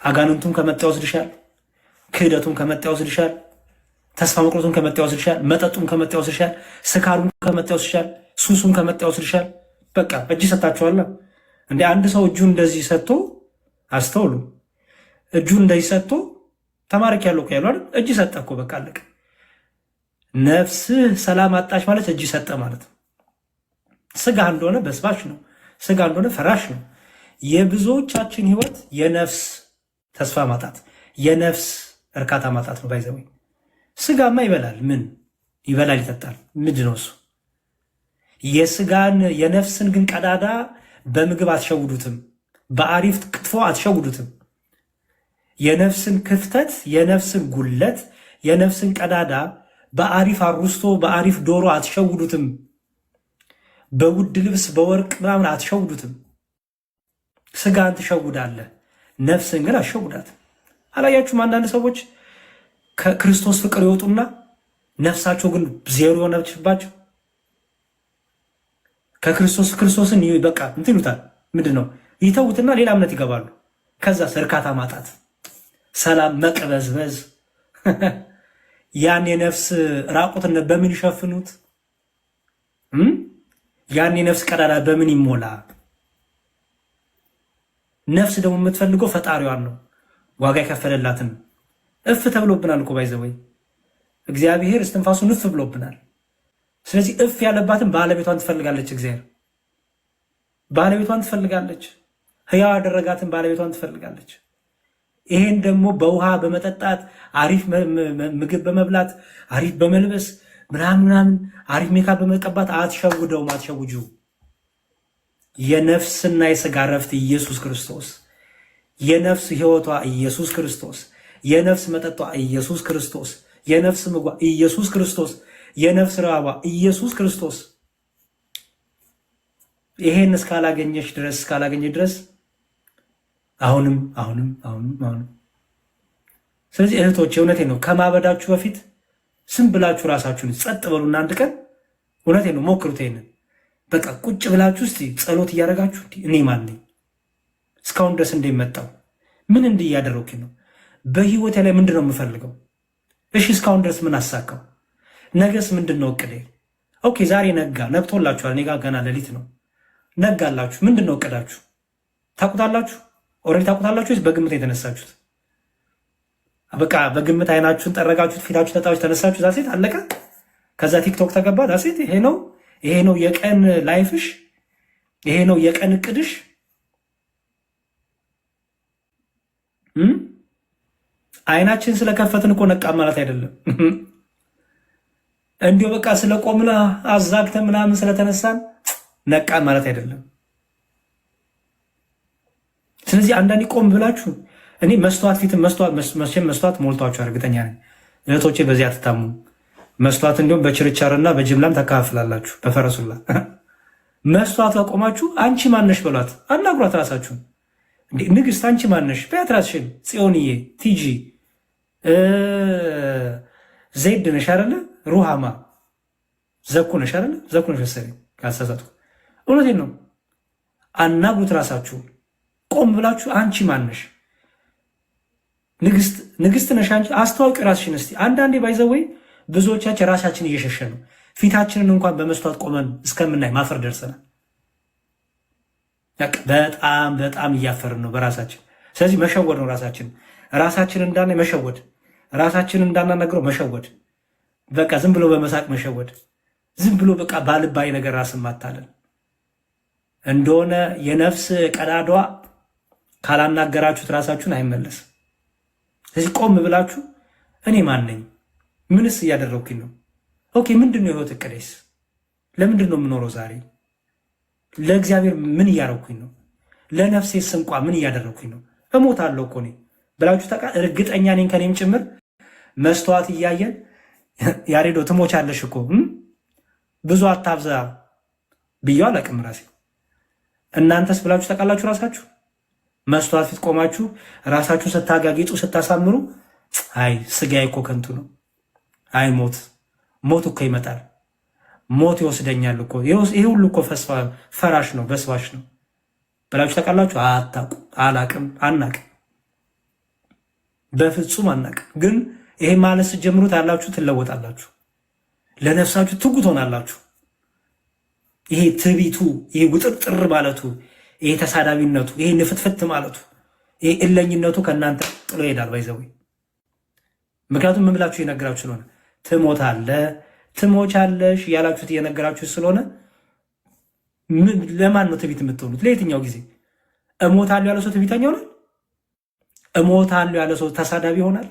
አጋንንቱም ከመጣ ይወስድሻል። ክህደቱም ከመጣ ይወስድሻል። ተስፋ መቁረጡም ከመጣ ይወስድሻል። መጠጡም ከመጣ ይወስድሻል። ስካሩም ከመጣ ይወስድሻል። ሱሱም ከመጣ ይወስድሻል። በቃ እጅ ሰጣችኋል። እንደ አንድ ሰው እጁን እንደዚህ ሰጥቶ አስተውሉ። እጁን እንደዚህ ሰጥቶ ተማረክ ያለው ያሉ አይደል? እጅ ሰጠ እኮ በቃ አለቀ። ነፍስህ ሰላም አጣች ማለት እጅ ሰጠ ማለት ነው። ስጋ እንደሆነ በስባሽ ነው። ስጋ እንደሆነ ፈራሽ ነው። የብዙዎቻችን ህይወት የነፍስ ተስፋ ማጣት፣ የነፍስ እርካታ ማጣት ነው። ባይዘው ስጋማ ይበላል፣ ምን ይበላል ይጠጣል። ምንድን ነው እሱ? የስጋን የነፍስን ግን ቀዳዳ በምግብ አትሸውዱትም፣ በአሪፍ ክትፎ አትሸውዱትም። የነፍስን ክፍተት፣ የነፍስን ጉለት፣ የነፍስን ቀዳዳ በአሪፍ አሩስቶ በአሪፍ ዶሮ አትሸውዱትም። በውድ ልብስ በወርቅ ምናምን አትሸውዱትም። ስጋን ትሸውዳለህ፣ ነፍስን ግን አትሸውዳት። አላያችሁም? አንዳንድ ሰዎች ከክርስቶስ ፍቅር ይወጡና ነፍሳቸው ግን ዜሮ የሆነችባቸው ክርስቶስን በቃ እንትን ይሉታል። ምንድን ነው ይተውትና ሌላ እምነት ይገባሉ። ከዛስ እርካታ ማጣት፣ ሰላም መቅበዝበዝ። ያን የነፍስ ራቁትነት በምን ይሸፍኑት? ያን የነፍስ ቀዳዳ በምን ይሞላ? ነፍስ ደግሞ የምትፈልገው ፈጣሪዋን ነው፣ ዋጋ የከፈለላትን። እፍ ተብሎብናል እኮ ባይዘወይ እግዚአብሔር እስትንፋሱን እፍ ብሎብናል። ስለዚህ እፍ ያለባትን ባለቤቷን ትፈልጋለች። እግዚአብሔር ባለቤቷን ትፈልጋለች። ሕያው ያደረጋትን ባለቤቷን ትፈልጋለች። ይሄን ደግሞ በውሃ በመጠጣት አሪፍ ምግብ በመብላት አሪፍ በመልበስ ምናምን አሪፍ ሜካፕ በመቀባት አትሸውደውም፣ አትሸውጂው። የነፍስና የሥጋ ረፍት ኢየሱስ ክርስቶስ፣ የነፍስ ሕይወቷ ኢየሱስ ክርስቶስ፣ የነፍስ መጠጧ ኢየሱስ ክርስቶስ፣ የነፍስ ምግቧ ኢየሱስ ክርስቶስ፣ የነፍስ ረሃቧ ኢየሱስ ክርስቶስ። ይሄን እስካላገኘሽ ድረስ አሁንም። ስለዚህ እህቶች እውነቴን ነው፣ ከማበዳችሁ በፊት ስም ብላችሁ ራሳችሁን ጸጥ በሉና አንድ ቀን እውነቴን ነው ሞክሩት። ይሄንን በቃ ቁጭ ብላችሁ እስቲ ጸሎት እያደረጋችሁ እኔ ማን ነኝ? እስካሁን ድረስ እንደመጣው ምን እንዲህ እያደረኩኝ ነው? በህይወቴ ላይ ምንድን ነው የምፈልገው? እሺ እስካሁን ድረስ ምን አሳካው? ነገስ ምንድን ነው እቅዴ? ኦኬ ዛሬ ነጋ፣ ነግቶላችኋል። እኔ ጋር ገና ሌሊት ነው። ነጋላችሁ። ምንድን ነው እቅዳችሁ? ታውቁታላችሁ? ኦልሬዲ ታውቁታላችሁ ወይስ በግምት የተነሳችሁት? በቃ በግምት አይናችሁን ጠረጋችሁት፣ ፊታችሁ ተጣዎች ተነሳችሁ። ዛሴት አለቀ። ከዛ ቲክቶክ ተገባ። ዛሴት ይሄ ነው የቀን ላይፍሽ፣ ይሄ ነው የቀን እቅድሽ። አይናችን ስለከፈትን እኮ ነቃ ማለት አይደለም። እንዲሁ በቃ ስለቆምን አዛግተን ምናምን ስለተነሳን ነቃ ማለት አይደለም። ስለዚህ አንዳንዴ ቆም ብላችሁ እኔ መስተዋት ፊት መስተዋት ሞልቷችሁ እርግጠኛ ነኝ እህቶቼ፣ በዚህ አትታሙ። መስተዋት እንዲሁም በችርቻርና በጅምላም ተካፍላላችሁ በፈረሱላ። መስተዋት አቆማችሁ አንቺ ማነሽ በሏት፣ አናግሯት ራሳችሁን። እንዴ ንግስት አንቺ ማነሽ በያት ራስሽን። ጽዮንዬ፣ ቲጂ፣ ዘይድ ነሽ አይደለ? ሩሃማ ዘኩ ነሽ አይደለ? ዘኩ ነሽ መሰለኝ ካሳሳትኩ። እውነቴን ነው። አናግሩት ራሳችሁን። ቆም ብላችሁ አንቺ ማነሽ? ንግስት ነሽ አንቺ? አስተዋውቂ ራስሽን እስቲ። አንዳንዴ ባይዘወይ ብዙዎቻችን ራሳችን እየሸሸ ነው። ፊታችንን እንኳን በመስተዋት ቆመን እስከምናይ ማፈር ደርሰናል። በጣም እያፈርን ነው በራሳችን። ስለዚህ መሸወድ ነው ራሳችን እንዳናይ መሸወድ፣ ራሳችን እንዳናነግረው መሸወድ፣ በቃ ዝም ብሎ በመሳቅ መሸወድ፣ ዝም ብሎ በቃ ባልባይ ነገር ራስን ማታለል እንደሆነ የነፍስ ቀዳዷ ካላናገራችሁት ራሳችሁን አይመለስም። ስለዚህ ቆም ብላችሁ እኔ ማን ነኝ? ምንስ እያደረግኩኝ ነው? ኦኬ ምንድን ነው የህይወት እቅዴስ? ለምንድን ነው የምኖረው ዛሬ? ለእግዚአብሔር ምን እያደረግኩኝ ነው? ለነፍሴስ እንኳ ምን እያደረግኩኝ ነው? እሞታለሁ እኮ እኔ ብላችሁ እርግጠኛ ነኝ ከኔም ጭምር መስተዋት እያየን ያሬዶ ትሞቻለሽ እኮ ብዙ አታብዛ ብዬው አላቅም ራሴ። እናንተስ ብላችሁ ታውቃላችሁ? ራሳችሁ መስተዋት ፊት ቆማችሁ ራሳችሁ ስታጋጊጡ ስታሳምሩ፣ አይ ስጋዬ እኮ ከንቱ ነው፣ አይ ሞት እኮ ይመጣል፣ ሞት ይወስደኛል እኮ፣ ይሄ ሁሉ እኮ ፈራሽ ነው በስባሽ ነው ብላችሁ ታውቃላችሁ? አታውቁ፣ አላቅም፣ አናቅም። በፍጹም አናውቅም። ግን ይሄ ማለት ስትጀምሩት ያላችሁ ትለወጣላችሁ። ለነፍሳችሁ ትጉ ትሆናላችሁ። ይሄ ትቢቱ፣ ይሄ ውጥርጥር ማለቱ፣ ይሄ ተሳዳቢነቱ፣ ይሄ ንፍትፍት ማለቱ፣ ይሄ እለኝነቱ ከእናንተ ጥሎ ይሄዳል። ባይዘው ምክንያቱም ምን ብላችሁ እየነገራችሁ ስለሆነ ትሞታለህ፣ ትሞቻለሽ እያላችሁት እየነገራችሁ ስለሆነ ለማን ነው ትቢት የምትሆኑት? ለየትኛው ጊዜ? እሞታለሁ ያለ ሰው ትቢተኛ ይሆናል? እሞታለሁ ያለ ሰው ተሳዳቢ ይሆናል?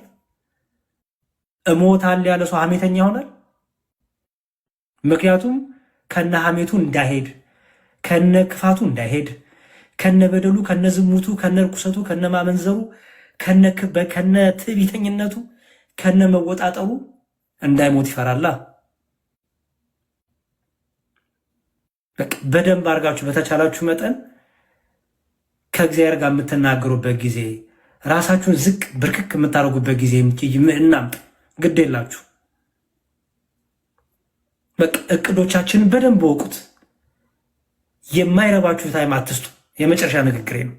እሞታለሁ ያለ ሰው ሐሜተኛ ይሆናል? ምክንያቱም ከነ ሐሜቱ እንዳይሄድ፣ ከነ ክፋቱ እንዳይሄድ፣ ከነ በደሉ፣ ከነ ዝሙቱ፣ ከነ ርኩሰቱ፣ ከነ ማመንዘሩ፣ ከነ ትዕቢተኝነቱ፣ ከነ መወጣጠሩ እንዳይሞት ይፈራላ። በደንብ አድርጋችሁ በተቻላችሁ መጠን ከእግዚአብሔር ጋር የምትናገሩበት ጊዜ፣ ራሳችሁን ዝቅ ብርክክ የምታደርጉበት ጊዜ እናምጥ። ግድ የላችሁ። እቅዶቻችንን በደንብ ወቁት። የማይረባችሁ ታይም አትስጡ። የመጨረሻ ንግግሬ ነው።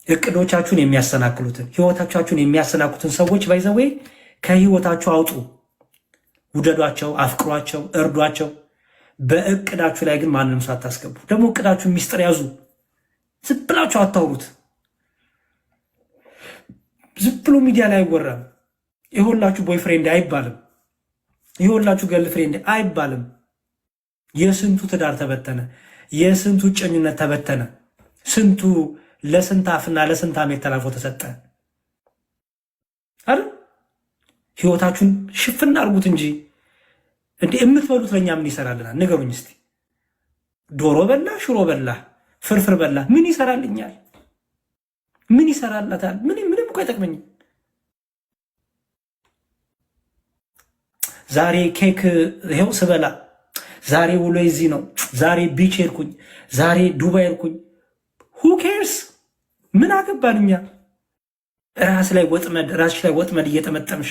እቅዶቻችሁን የሚያሰናክሉትን፣ ህይወታችሁን የሚያሰናክሉትን ሰዎች ባይዘዌ ከህይወታችሁ አውጡ። ውደዷቸው፣ አፍቅሯቸው፣ እርዷቸው። በእቅዳችሁ ላይ ግን ማንንም ሰው አታስገቡ። ደግሞ እቅዳችሁ ሚስጥር ያዙ። ዝም ብላችሁ አታውሩት። ዝም ብሎ ሚዲያ ላይ አይወራም። የሁላችሁ ቦይፍሬንድ አይባልም። የሁላችሁ ገርል ፍሬንድ አይባልም። የስንቱ ትዳር ተበተነ፣ የስንቱ እጮኝነት ተበተነ፣ ስንቱ ለስንት አፍና ለስንት አሜት ተላልፎ ተሰጠ አይደል? ህይወታችሁን ሽፍን አድርጉት እንጂ እንዴ የምትበሉት ለኛ ምን ይሰራልናል? ንገሩኝ እስቲ። ዶሮ በላ፣ ሽሮ በላ፣ ፍርፍር በላ ምን ይሰራልኛል? ምን ይሰራላታል? ምንም እኮ አይጠቅመኝም። ዛሬ ኬክ ይሄው ስበላ፣ ዛሬ ውሎ እዚህ ነው፣ ዛሬ ቢች ሄድኩኝ፣ ዛሬ ዱባይ ሄድኩኝ። ሁ ኬርስ? ምን አገባንኛ? ራስሽ ላይ ወጥመድ እየጠመጠምሽ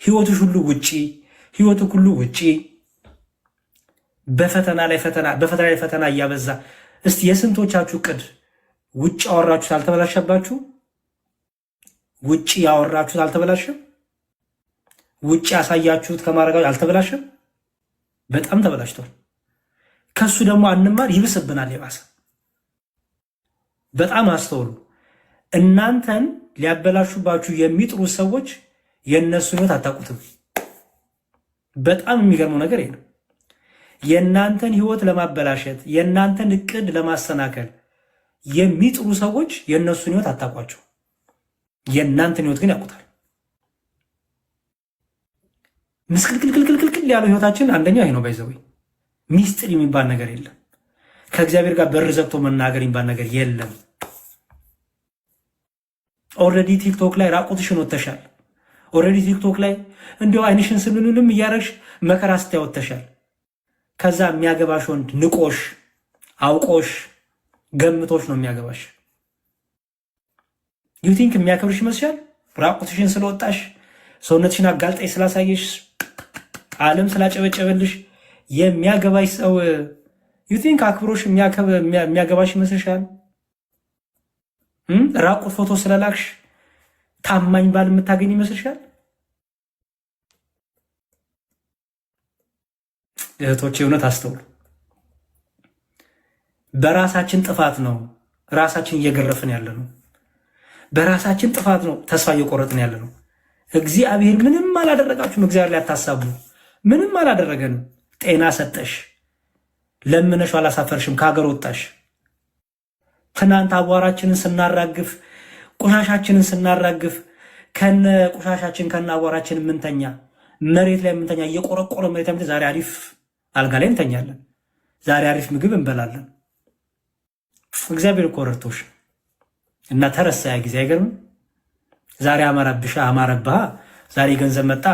ህይወትሽ ሁሉ ውጪ፣ ህይወቱ ሁሉ ውጪ፣ በፈተና ላይ ፈተና እያበዛ። እስቲ የስንቶቻችሁ ቅድ ውጭ ያወራችሁት አልተበላሸባችሁ? ውጭ ያወራችሁት አልተበላሸም? ውጭ ያሳያችሁት ከማድረጋችሁ አልተበላሸም? በጣም ተበላሽቷል። ከሱ ደግሞ አንማር፣ ይብስብናል የባሰ። በጣም አስተውሉ። እናንተን ሊያበላሹባችሁ የሚጥሩ ሰዎች የእነሱን ህይወት አታውቁትም። በጣም የሚገርመው ነገር ይሄ ነው። የእናንተን ህይወት ለማበላሸት፣ የእናንተን እቅድ ለማሰናከል የሚጥሩ ሰዎች የእነሱን ህይወት አታውቋቸው። የእናንተን ህይወት ግን ያውቁታል። ምስቅልቅልቅልቅልቅል ያለው ህይወታችን አንደኛው ይሄ ነው። ባይዘው ሚስጥር የሚባል ነገር የለም። ከእግዚአብሔር ጋር በር ዘግቶ መናገር የሚባል ነገር የለም። ኦልሬዲ ቲክቶክ ላይ ራቁትሽን ወጥተሻል። ኦልሬዲ ቲክቶክ ላይ እንዲያው አይንሽን ስንሉንም እያረግሽ መከራ ስታወጥተሻል። ከዛ የሚያገባሽ ወንድ ንቆሽ፣ አውቆሽ፣ ገምቶሽ ነው የሚያገባሽ። ዩ ቲንክ የሚያከብርሽ ይመስልሻል? ራቁትሽን ስለወጣሽ፣ ሰውነትሽን አጋልጣሽ ስላሳየሽ፣ ዓለም ስላጨበጨበልሽ የሚያገባሽ ሰው ዩ ቲንክ አክብሮሽ የሚያገባሽ ይመስልሻል? ራቁት ፎቶ ስለላክሽ ታማኝ ባል የምታገኝ ይመስልሻል? እህቶቼ እውነት አስተውሉ። በራሳችን ጥፋት ነው ራሳችን እየገረፍን ያለ ነው። በራሳችን ጥፋት ነው ተስፋ እየቆረጥን ያለ ነው። እግዚአብሔር ምንም አላደረጋችሁም። እግዚአብሔር ላይ አታሳቡ። ምንም አላደረገንም። ጤና ሰጠሽ፣ ለምነሽ አላሳፈርሽም፣ ከሀገር ወጣሽ። ትናንት አቧራችንን ስናራግፍ፣ ቆሻሻችንን ስናራግፍ፣ ከነ ቆሻሻችን ከነ አቧራችን ምንተኛ መሬት ላይ ምንተኛ እየቆረቆረ መሬት ላይ ዛሬ አሪፍ አልጋ ላይ እንተኛለን። ዛሬ አሪፍ ምግብ እንበላለን። እግዚአብሔር እኮ ረድቶሽ እና ተረሳ ያ ጊዜ። አይገርም? ዛሬ አማረብሻ፣ አማረብሃ። ዛሬ ገንዘብ መጣ።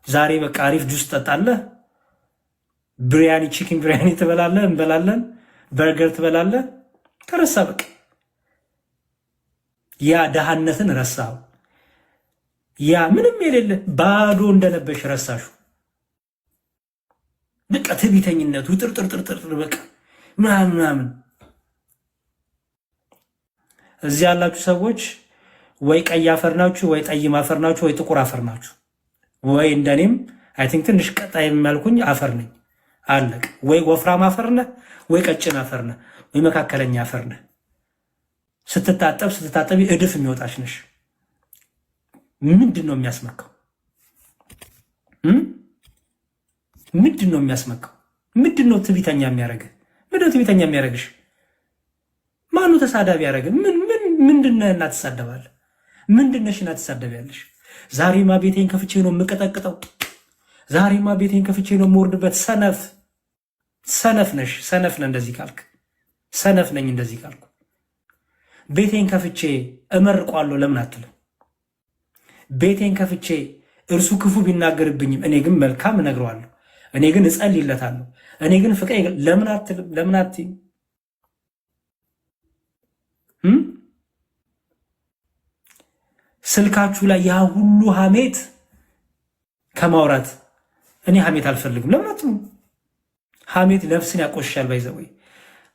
ዛሬ በቃ አሪፍ ጁስ ትጠጣለህ፣ ብሪያኒ ቺክን ብሪያኒ ትበላለህ፣ እንበላለን፣ በርገር ትበላለህ። ተረሳ በቃ። ያ ደሃነትን ረሳው። ያ ምንም የሌለ ባዶ እንደነበሽ ረሳሹ። በቃ ትዕቢተኝነቱ ጥርጥርጥርጥር በቃ ምናምን። እዚህ ያላችሁ ሰዎች ወይ ቀይ አፈር ናችሁ፣ ወይ ጠይም አፈር ናችሁ፣ ወይ ጥቁር አፈር ናችሁ፣ ወይ እንደኔም አይ ቲንክ ትንሽ ቀጣይ የሚያልኩኝ አፈር ነኝ። አለቅ። ወይ ወፍራም አፈር ነህ፣ ወይ ቀጭን አፈር ነህ፣ ወይ መካከለኛ አፈር ነህ። ስትታጠቢ እድፍ የሚወጣሽ ነሽ። ምንድን ነው የሚያስመካው? ምንድን ነው የሚያስመካው? ምንድን ነው ትዕቢተኛ የሚያደርግህ? ምንድን ነው ትዕቢተኛ የሚያደርግሽ? ማኑ ተሳዳቢ ያደረግህ? ምንድን ነህ እና ትሳደባለህ? ምንድን ነሽ እና ትሳደቢያለሽ? ዛሬማ ቤቴን ከፍቼ ነው የምቀጠቅጠው፣ ዛሬማ ቤቴን ከፍቼ ነው የምወርድበት። ሰነፍ ነሽ። ሰነፍ ነህ እንደዚህ ካልክ። ሰነፍ ነኝ እንደዚህ ካልኩ። ቤቴን ከፍቼ እመርቋለሁ ለምን አትልም? ቤቴን ከፍቼ እርሱ ክፉ ቢናገርብኝም እኔ ግን መልካም እነግረዋለሁ፣ እኔ ግን እጸልይለታለሁ፣ እኔ ግን ፍቅሬ ለምን አትልም? ለምን አትይም? ስልካችሁ ላይ ያ ሁሉ ሐሜት ከማውራት እኔ ሐሜት አልፈልግም ለምን አትሉም? ሐሜት ነፍስን ያቆሽሻል። ባይዘወይ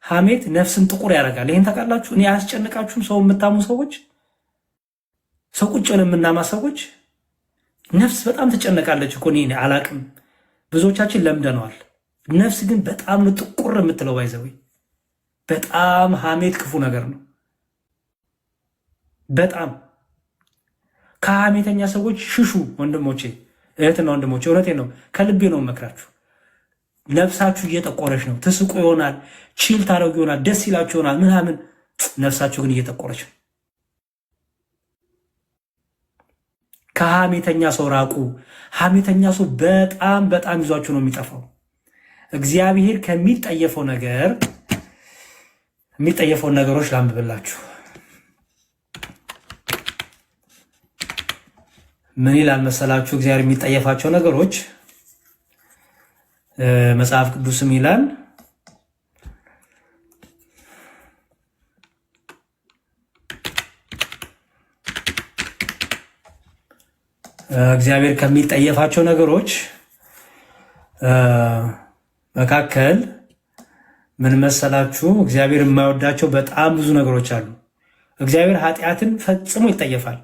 ሐሜት ነፍስን ጥቁር ያደርጋል። ይሄን ታውቃላችሁ? እኔ አያስጨንቃችሁም? ሰው የምታሙ ሰዎች፣ ሰው ቁጭ ብለን የምናማ ሰዎች ነፍስ በጣም ትጨነቃለች እኮ። እኔ አላቅም፣ ብዙዎቻችን ለምደነዋል። ነፍስ ግን በጣም ነው ጥቁር የምትለው። ባይዘወይ በጣም ሐሜት ክፉ ነገር ነው። በጣም ከሐሜተኛ ሰዎች ሽሹ ወንድሞቼ፣ እህትና ወንድሞቼ፣ እውነቴን ነው፣ ከልቤ ነው መክራችሁ። ነፍሳችሁ እየጠቆረች ነው። ትስቁ ይሆናል፣ ቺል ታደርጉ ይሆናል፣ ደስ ይላችሁ ይሆናል ምናምን፣ ነፍሳችሁ ግን እየጠቆረች ነው። ከሐሜተኛ ሰው ራቁ። ሐሜተኛ ሰው በጣም በጣም ይዟችሁ ነው የሚጠፋው። እግዚአብሔር የሚጠየፈውን ነገሮች ላንብብላችሁ። ምን ይላል መሰላችሁ? እግዚአብሔር የሚጠየፋቸው ነገሮች መጽሐፍ ቅዱስም ይላል እግዚአብሔር ከሚጠየፋቸው ነገሮች መካከል ምን መሰላችሁ? እግዚአብሔር የማይወዳቸው በጣም ብዙ ነገሮች አሉ። እግዚአብሔር ኃጢአትን ፈጽሞ ይጠየፋል።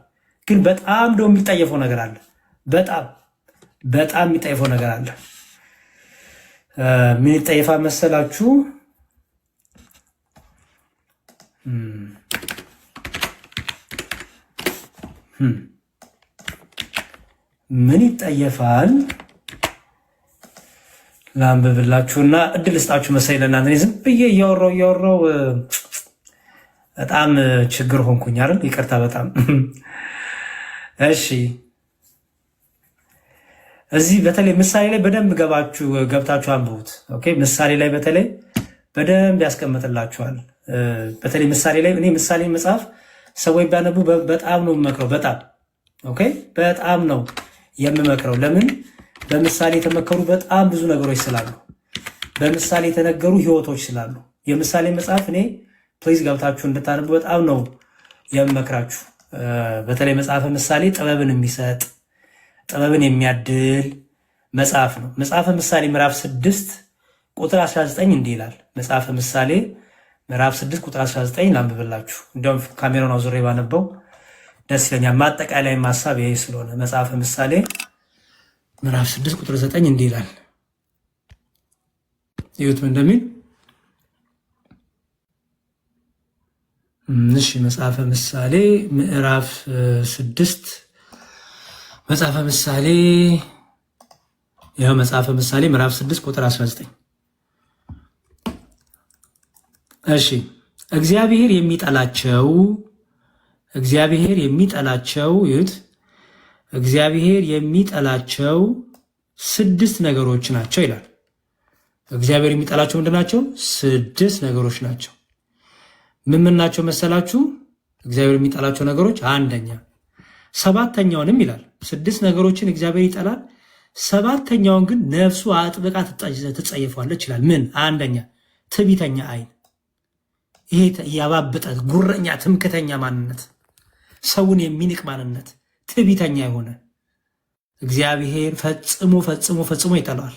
ግን በጣም ደግሞ የሚጠየፈው ነገር አለ። በጣም የሚጠየፈው ነገር አለ። ምን ይጠየፋል መሰላችሁ? ምን ይጠየፋል? ላንብብላችሁና እድል ስጣችሁ መሰለኝ ለእናንተ። ዝም ብዬ እያወራው በጣም ችግር ሆንኩኝ አይደል? ይቅርታ በጣም እሺ። እዚህ በተለይ ምሳሌ ላይ በደንብ ገብታችሁ አንብቡት። ኦኬ፣ ምሳሌ ላይ በተለይ በደንብ ያስቀምጥላችኋል። በተለይ ምሳሌ ላይ እኔ ምሳሌ መጽሐፍ ሰዎች ቢያነቡ በጣም ነው የምመክረው። በጣም ኦኬ፣ በጣም ነው የምመክረው። ለምን? በምሳሌ የተመከሩ በጣም ብዙ ነገሮች ስላሉ፣ በምሳሌ የተነገሩ ህይወቶች ስላሉ የምሳሌ መጽሐፍ እኔ ፕሊዝ ገብታችሁ እንድታነቡ በጣም ነው የምመክራችሁ። በተለይ መጽሐፈ ምሳሌ ጥበብን የሚሰጥ ጥበብን የሚያድል መጽሐፍ ነው። መጽሐፈ ምሳሌ ምዕራፍ 6 ቁጥር 19 እንዲህ ይላል። መጽሐፈ ምሳሌ ምዕራፍ 6 ቁጥር 19 ላንብብላችሁ። እንዲያውም ካሜራውን አዙሬ ባነበው ደስ ይለኛል። ማጠቃላይ ማሳብ ይሄ ስለሆነ መጽሐፈ ምሳሌ ምዕራፍ 6 ቁጥር 9 እንዲህ ይላል። ይሁት ምን እንደሚል እሺ። መጽሐፈ ምሳሌ ምዕራፍ 6 መጽሐፈ ምሳሌ መጽሐፈ ምሳሌ ምዕራፍ 6 ቁጥር 19 እሺ። እግዚአብሔር የሚጠላቸው 6 ነገሮች ናቸው ይላል። እግዚአብሔር የሚጠላቸው ምንድን ናቸው? 6 ነገሮች ናቸው። ምን ናቸው መሰላችሁ? እግዚአብሔር የሚጠላቸው ነገሮች አንደኛ፣ 7ተኛውንም ይላል። 6 ነገሮችን እግዚአብሔር ይጠላል፣ 7ተኛውን ግን ነፍሱ አጥብቃ ትጸየፈዋለች ይላል። ምን? አንደኛ ትዕቢተኛ ዓይን፣ ይሄ ያባበጠ ጉረኛ ትምክተኛ ማንነት፣ ሰውን የሚንቅ ማንነት፣ ትዕቢተኛ የሆነ እግዚአብሔር ፈጽሞ ፈጽሞ ፈጽሞ ይጠላዋል።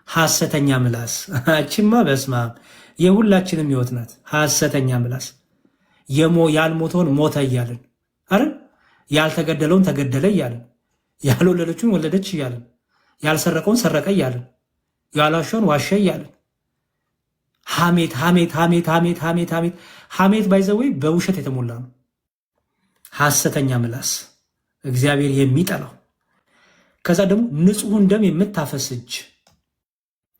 ሐሰተኛ ምላስ፣ አቺማ በስመ አብ የሁላችንም ሕይወት ናት። ሐሰተኛ ምላስ፣ ያልሞተውን ሞተ እያልን አይደል? ያልተገደለውን ተገደለ እያልን፣ ያልወለደችውን ወለደች እያልን፣ ያልሰረቀውን ሰረቀ እያልን፣ ያልዋሸውን ዋሸ እያልን ሐሜት ሐሜት ሐሜት ሐሜት ሐሜት ሐሜት ሐሜት ባይዘወይ በውሸት የተሞላ ነው። ሐሰተኛ ምላስ እግዚአብሔር የሚጠላው። ከዛ ደግሞ ንጹሕን ደም የምታፈስጅ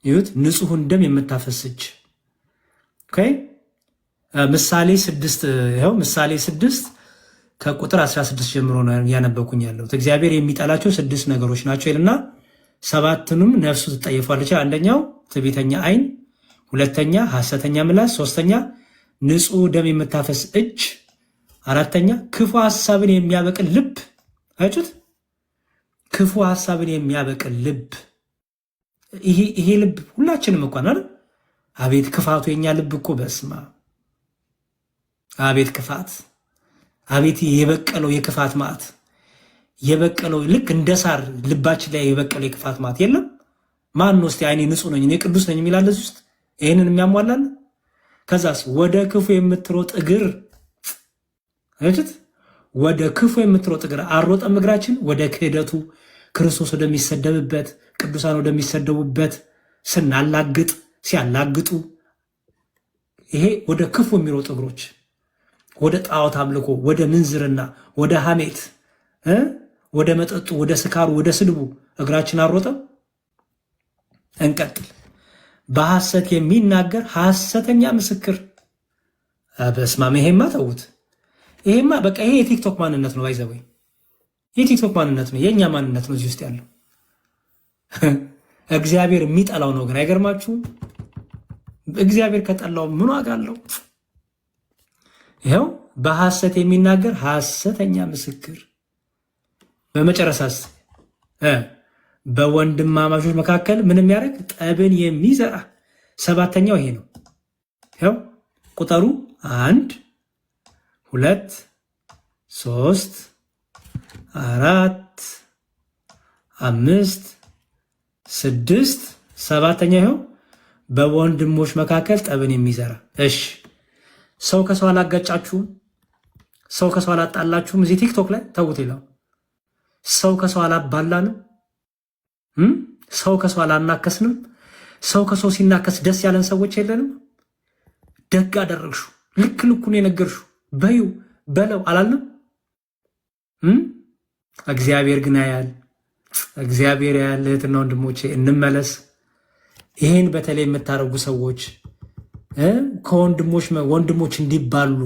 ይሁት ንጹሕን ደም የምታፈስጅ ምሳሌ 6 ይኸው ምሳሌ 6 ከቁጥር 16 ጀምሮ ነው ያነበኩኝ ያለሁት። እግዚአብሔር የሚጠላቸው 6 ነገሮች ናቸው ይልና 7ቱንም ነፍሱ ትጠየፋለች። አንደኛው ትዕቢተኛ ዓይን፣ ሁለተኛ ሐሰተኛ ምላስ፣ ሶስተኛ ንጹሕ ደም የምታፈስ እጅ፣ አራተኛ ክፉ ሐሳብን የሚያበቅል ልብ። አያችሁት? ክፉ ሐሳብን የሚያበቅል ልብ። ይሄ ልብ ሁላችንም እንኳን አይደል? አቤት ክፋቱ! የኛ ልብ እኮ በስማ አቤት ክፋት! አቤት የበቀለው የክፋት ማዕት የበቀለው ልክ እንደ ሳር ልባችን ላይ የበቀለው የክፋት ማዕት የለም። ማን ነው እስቲ አይኔ ንጹሕ ነኝ እኔ ቅዱስ ነኝ የሚላል እዚህ ውስጥ ይህንን የሚያሟላል? ከዛስ ወደ ክፉ የምትሮጥ እግር አይችት ወደ ክፉ የምትሮጥ እግር አልሮጠም እግራችን ወደ ክህደቱ ክርስቶስ ወደሚሰደብበት ቅዱሳን ወደሚሰደቡበት ስናላግጥ ሲያላግጡ ይሄ ወደ ክፉ የሚሮጥ እግሮች ወደ ጣዖት አምልኮ ወደ ምንዝርና ወደ ሐሜት ወደ መጠጡ ወደ ስካሩ ወደ ስድቡ እግራችን አልሮጠም። እንቀጥል። በሐሰት የሚናገር ሐሰተኛ ምስክር። በስማም ይሄማ ተውት። ይሄማ በቃ ይሄ የቲክቶክ ማንነት ነው። ባይዘወይ የቲክቶክ ማንነት ነው፣ የእኛ ማንነት ነው እዚህ ውስጥ ያለው። እግዚአብሔር የሚጠላው ነው ግን አይገርማችሁም? እግዚአብሔር ከጠላው ምን ዋጋ አለው? ይኸው በሐሰት የሚናገር ሐሰተኛ ምስክር። በመጨረሻስ በወንድማማቾች መካከል ምንም ያደርግ ጠብን የሚዘራ። 7ኛው ይሄ ነው። ይኸው ቁጠሩ 1 2 3 4 5 6 7ኛ ይኸው በወንድሞች መካከል ጠብን የሚዘራ። እሺ ሰው ከሰው አላጋጫችሁም? ሰው ከሰው አላጣላችሁም? እዚህ ቲክቶክ ላይ ተውት ይላል። ሰው ከሰው አላባላንም? ሰው ከሰው አላናከስንም? ሰው ከሰው ሲናከስ ደስ ያለን ሰዎች የለንም? ደግ አደረግሹ፣ ልክ ልኩን የነገርሹ በዩ በለው አላልንም? እግዚአብሔር ግን ያያል። እግዚአብሔር ያያል። እህትና ወንድሞቼ እንመለስ። ይሄን በተለይ የምታደርጉ ሰዎች ወንድሞች እንዲባሉ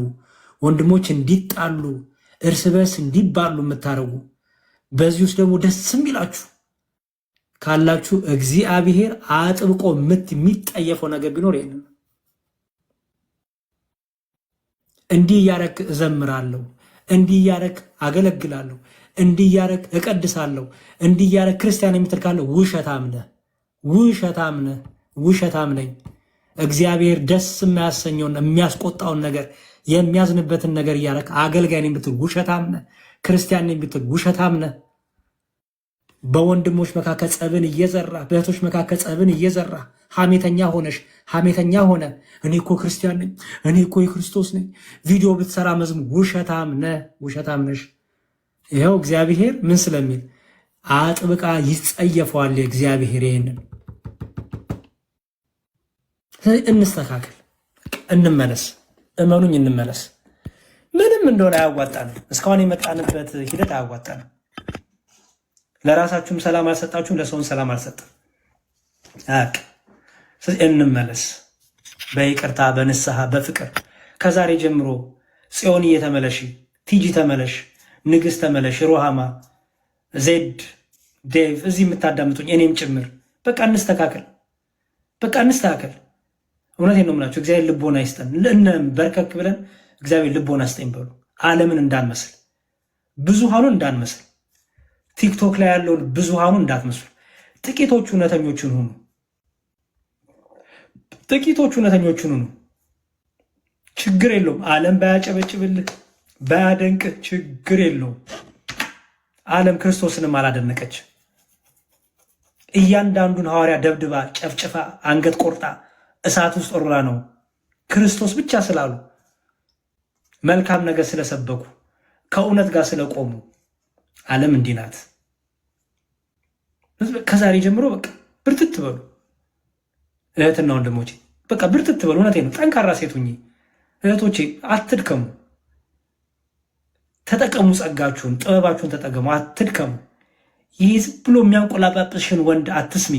ወንድሞች እንዲጣሉ እርስ በርስ እንዲባሉ የምታደርጉ በዚህ ውስጥ ደግሞ ደስ የሚላችሁ ካላችሁ እግዚአብሔር አጥብቆ የሚጠየፈው ነገር ቢኖር ይሄንን እንዲህ እያረክ እዘምራለሁ፣ እንዲህ እያረክ አገለግላለሁ፣ እንዲህ እያረክ እቀድሳለሁ፣ እንዲህ እያረክ ክርስቲያን የምትል ካለ ውሸታም ነህ፣ ውሸታም ነኝ። እግዚአብሔር ደስ የሚያሰኘውን የሚያስቆጣውን ነገር የሚያዝንበትን ነገር እያረክ አገልጋይ ነኝ ብትል ውሸታም ነህ። ክርስቲያን ነኝ ብትል ውሸታም ነህ። በወንድሞች መካከል ጸብን እየዘራ በእህቶች መካከል ጸብን እየዘራ ሐሜተኛ ሆነ እኔ እኮ ክርስቲያን ነኝ፣ እኔ እኮ የክርስቶስ ነኝ ቪዲዮ ብትሰራ መዝሙር ውሸታም ነሽ። ይኸው እግዚአብሔር ምን ስለሚል አጥብቃ ይጸየፈዋል። እግዚአብሔር ይሄንን እንስተካከል፣ እንመለስ፣ እመኑኝ እንመለስ። ምንም እንደሆነ አያዋጣንም። እስካሁን የመጣንበት ሂደት አያዋጣንም። ለራሳችሁም ሰላም አልሰጣችሁም፣ ለሰውን ሰላም አልሰጠም። እንመለስ በይቅርታ በንስሐ በፍቅር። ከዛሬ ጀምሮ ጽዮን እየተመለሽ፣ ቲጂ ተመለሽ፣ ንግሥት ተመለሽ፣ ሮሃማ፣ ዜድ፣ ዴቭ እዚህ የምታዳምጡኝ እኔም ጭምር በቃ እንስተካከል፣ እውነቴን ነው የምላችሁ። እግዚአብሔር ልቦና ይስጠን። በርከክ ብለን እግዚአብሔር ልቦና ይስጠን በሉ። ዓለምን እንዳንመስል፣ ብዙሃኑን እንዳንመስል፣ ቲክቶክ ላይ ያለውን ብዙሃኑን እንዳትመስሉ። ጥቂቶቹ እውነተኞችን ሁኑ። ችግር የለውም። ዓለም ባያጨበጭብልህ ባያደንቅህ ችግር የለውም። ዓለም ክርስቶስንም አላደነቀች። እያንዳንዱን ሐዋርያ ደብድባ ጨፍጭፋ አንገት ቆርጣ እሳት ውስጥ ወርውራ ነው ክርስቶስ ብቻ ስላሉ መልካም ነገር ስለሰበኩ ከእውነት ጋር ስለቆሙ። ዓለም እንዲህ ናት። ከዛሬ ጀምሮ በቃ ብርትት በሉ እህትና ወንድሞቼ፣ በቃ ብርትት በሉ። እውነቴ ነው። ጠንካራ ሴት ሁኚ እህቶቼ፣ አትድከሙ። ተጠቀሙ፣ ጸጋችሁን፣ ጥበባችሁን ተጠቀሙ፣ አትድከሙ። ይህ ዝም ብሎ የሚያንቆላጳጵሽን ወንድ አትስሚ።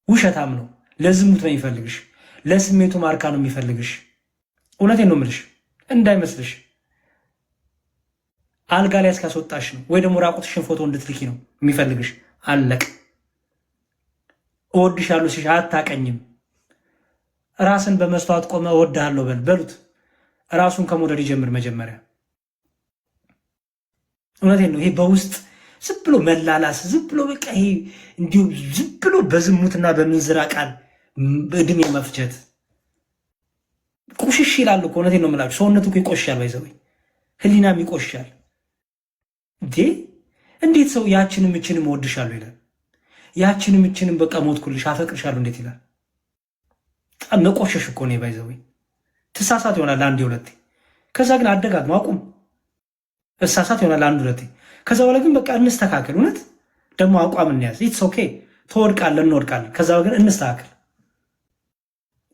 ውሸታም ነው። ለዝሙት ነው የሚፈልግሽ፣ ለስሜቱ ማርካ ነው የሚፈልግሽ። እውነቴን ነው የምልሽ፣ እንዳይመስልሽ። አልጋ ላይ እስካስወጣሽ ነው፣ ወይ ደግሞ ራቁትሽን ፎቶ እንድትልኪ ነው የሚፈልግሽ። አለቅ። እወድሻለሁ ሲሽ አታቀኝም። ራስን በመስተዋት ቆመ እወድሃለሁ በሉት። ራሱን ከመውደድ ይጀምር መጀመሪያ። እውነቴን ነው። ይሄ በውስጥ ዝም ብሎ መላላስ፣ ዝም ብሎ በቃ ይሄ እንዲሁ ዝም ብሎ በዝሙትና በምንዝራ ቃል እድሜ መፍጀት ቁሽሽ ይላል እኮ። እውነቴን ነው የምላችሁ። ሰውነቱ እኮ ይቆሻል፣ ባይዘወይ ህሊናም ይቆሻል። እንዴት ሰው ያችንም እችንም እወድሻለሁ ይላል? ያችንም እችንም በቃ ሞትኩልሽ አፈቅርሻለሁ እንዴት ይላል? በጣም መቆሸሽ እኮ ነው ባይዘወይ። ትሳሳት ይሆናል አንዴ ሁለቴ፣ ከዛ ግን አደጋግሞ አቁም። እሳሳት ይሆናል አንድ ሁለቴ፣ ከዛ በኋላ ግን በቃ እንስተካከል። እውነት ደግሞ አቋም እንያዝ። ኢትስ ኦኬ። ተወድቃለን፣ እንወድቃለን። ከዛ ግን እንስተካከል።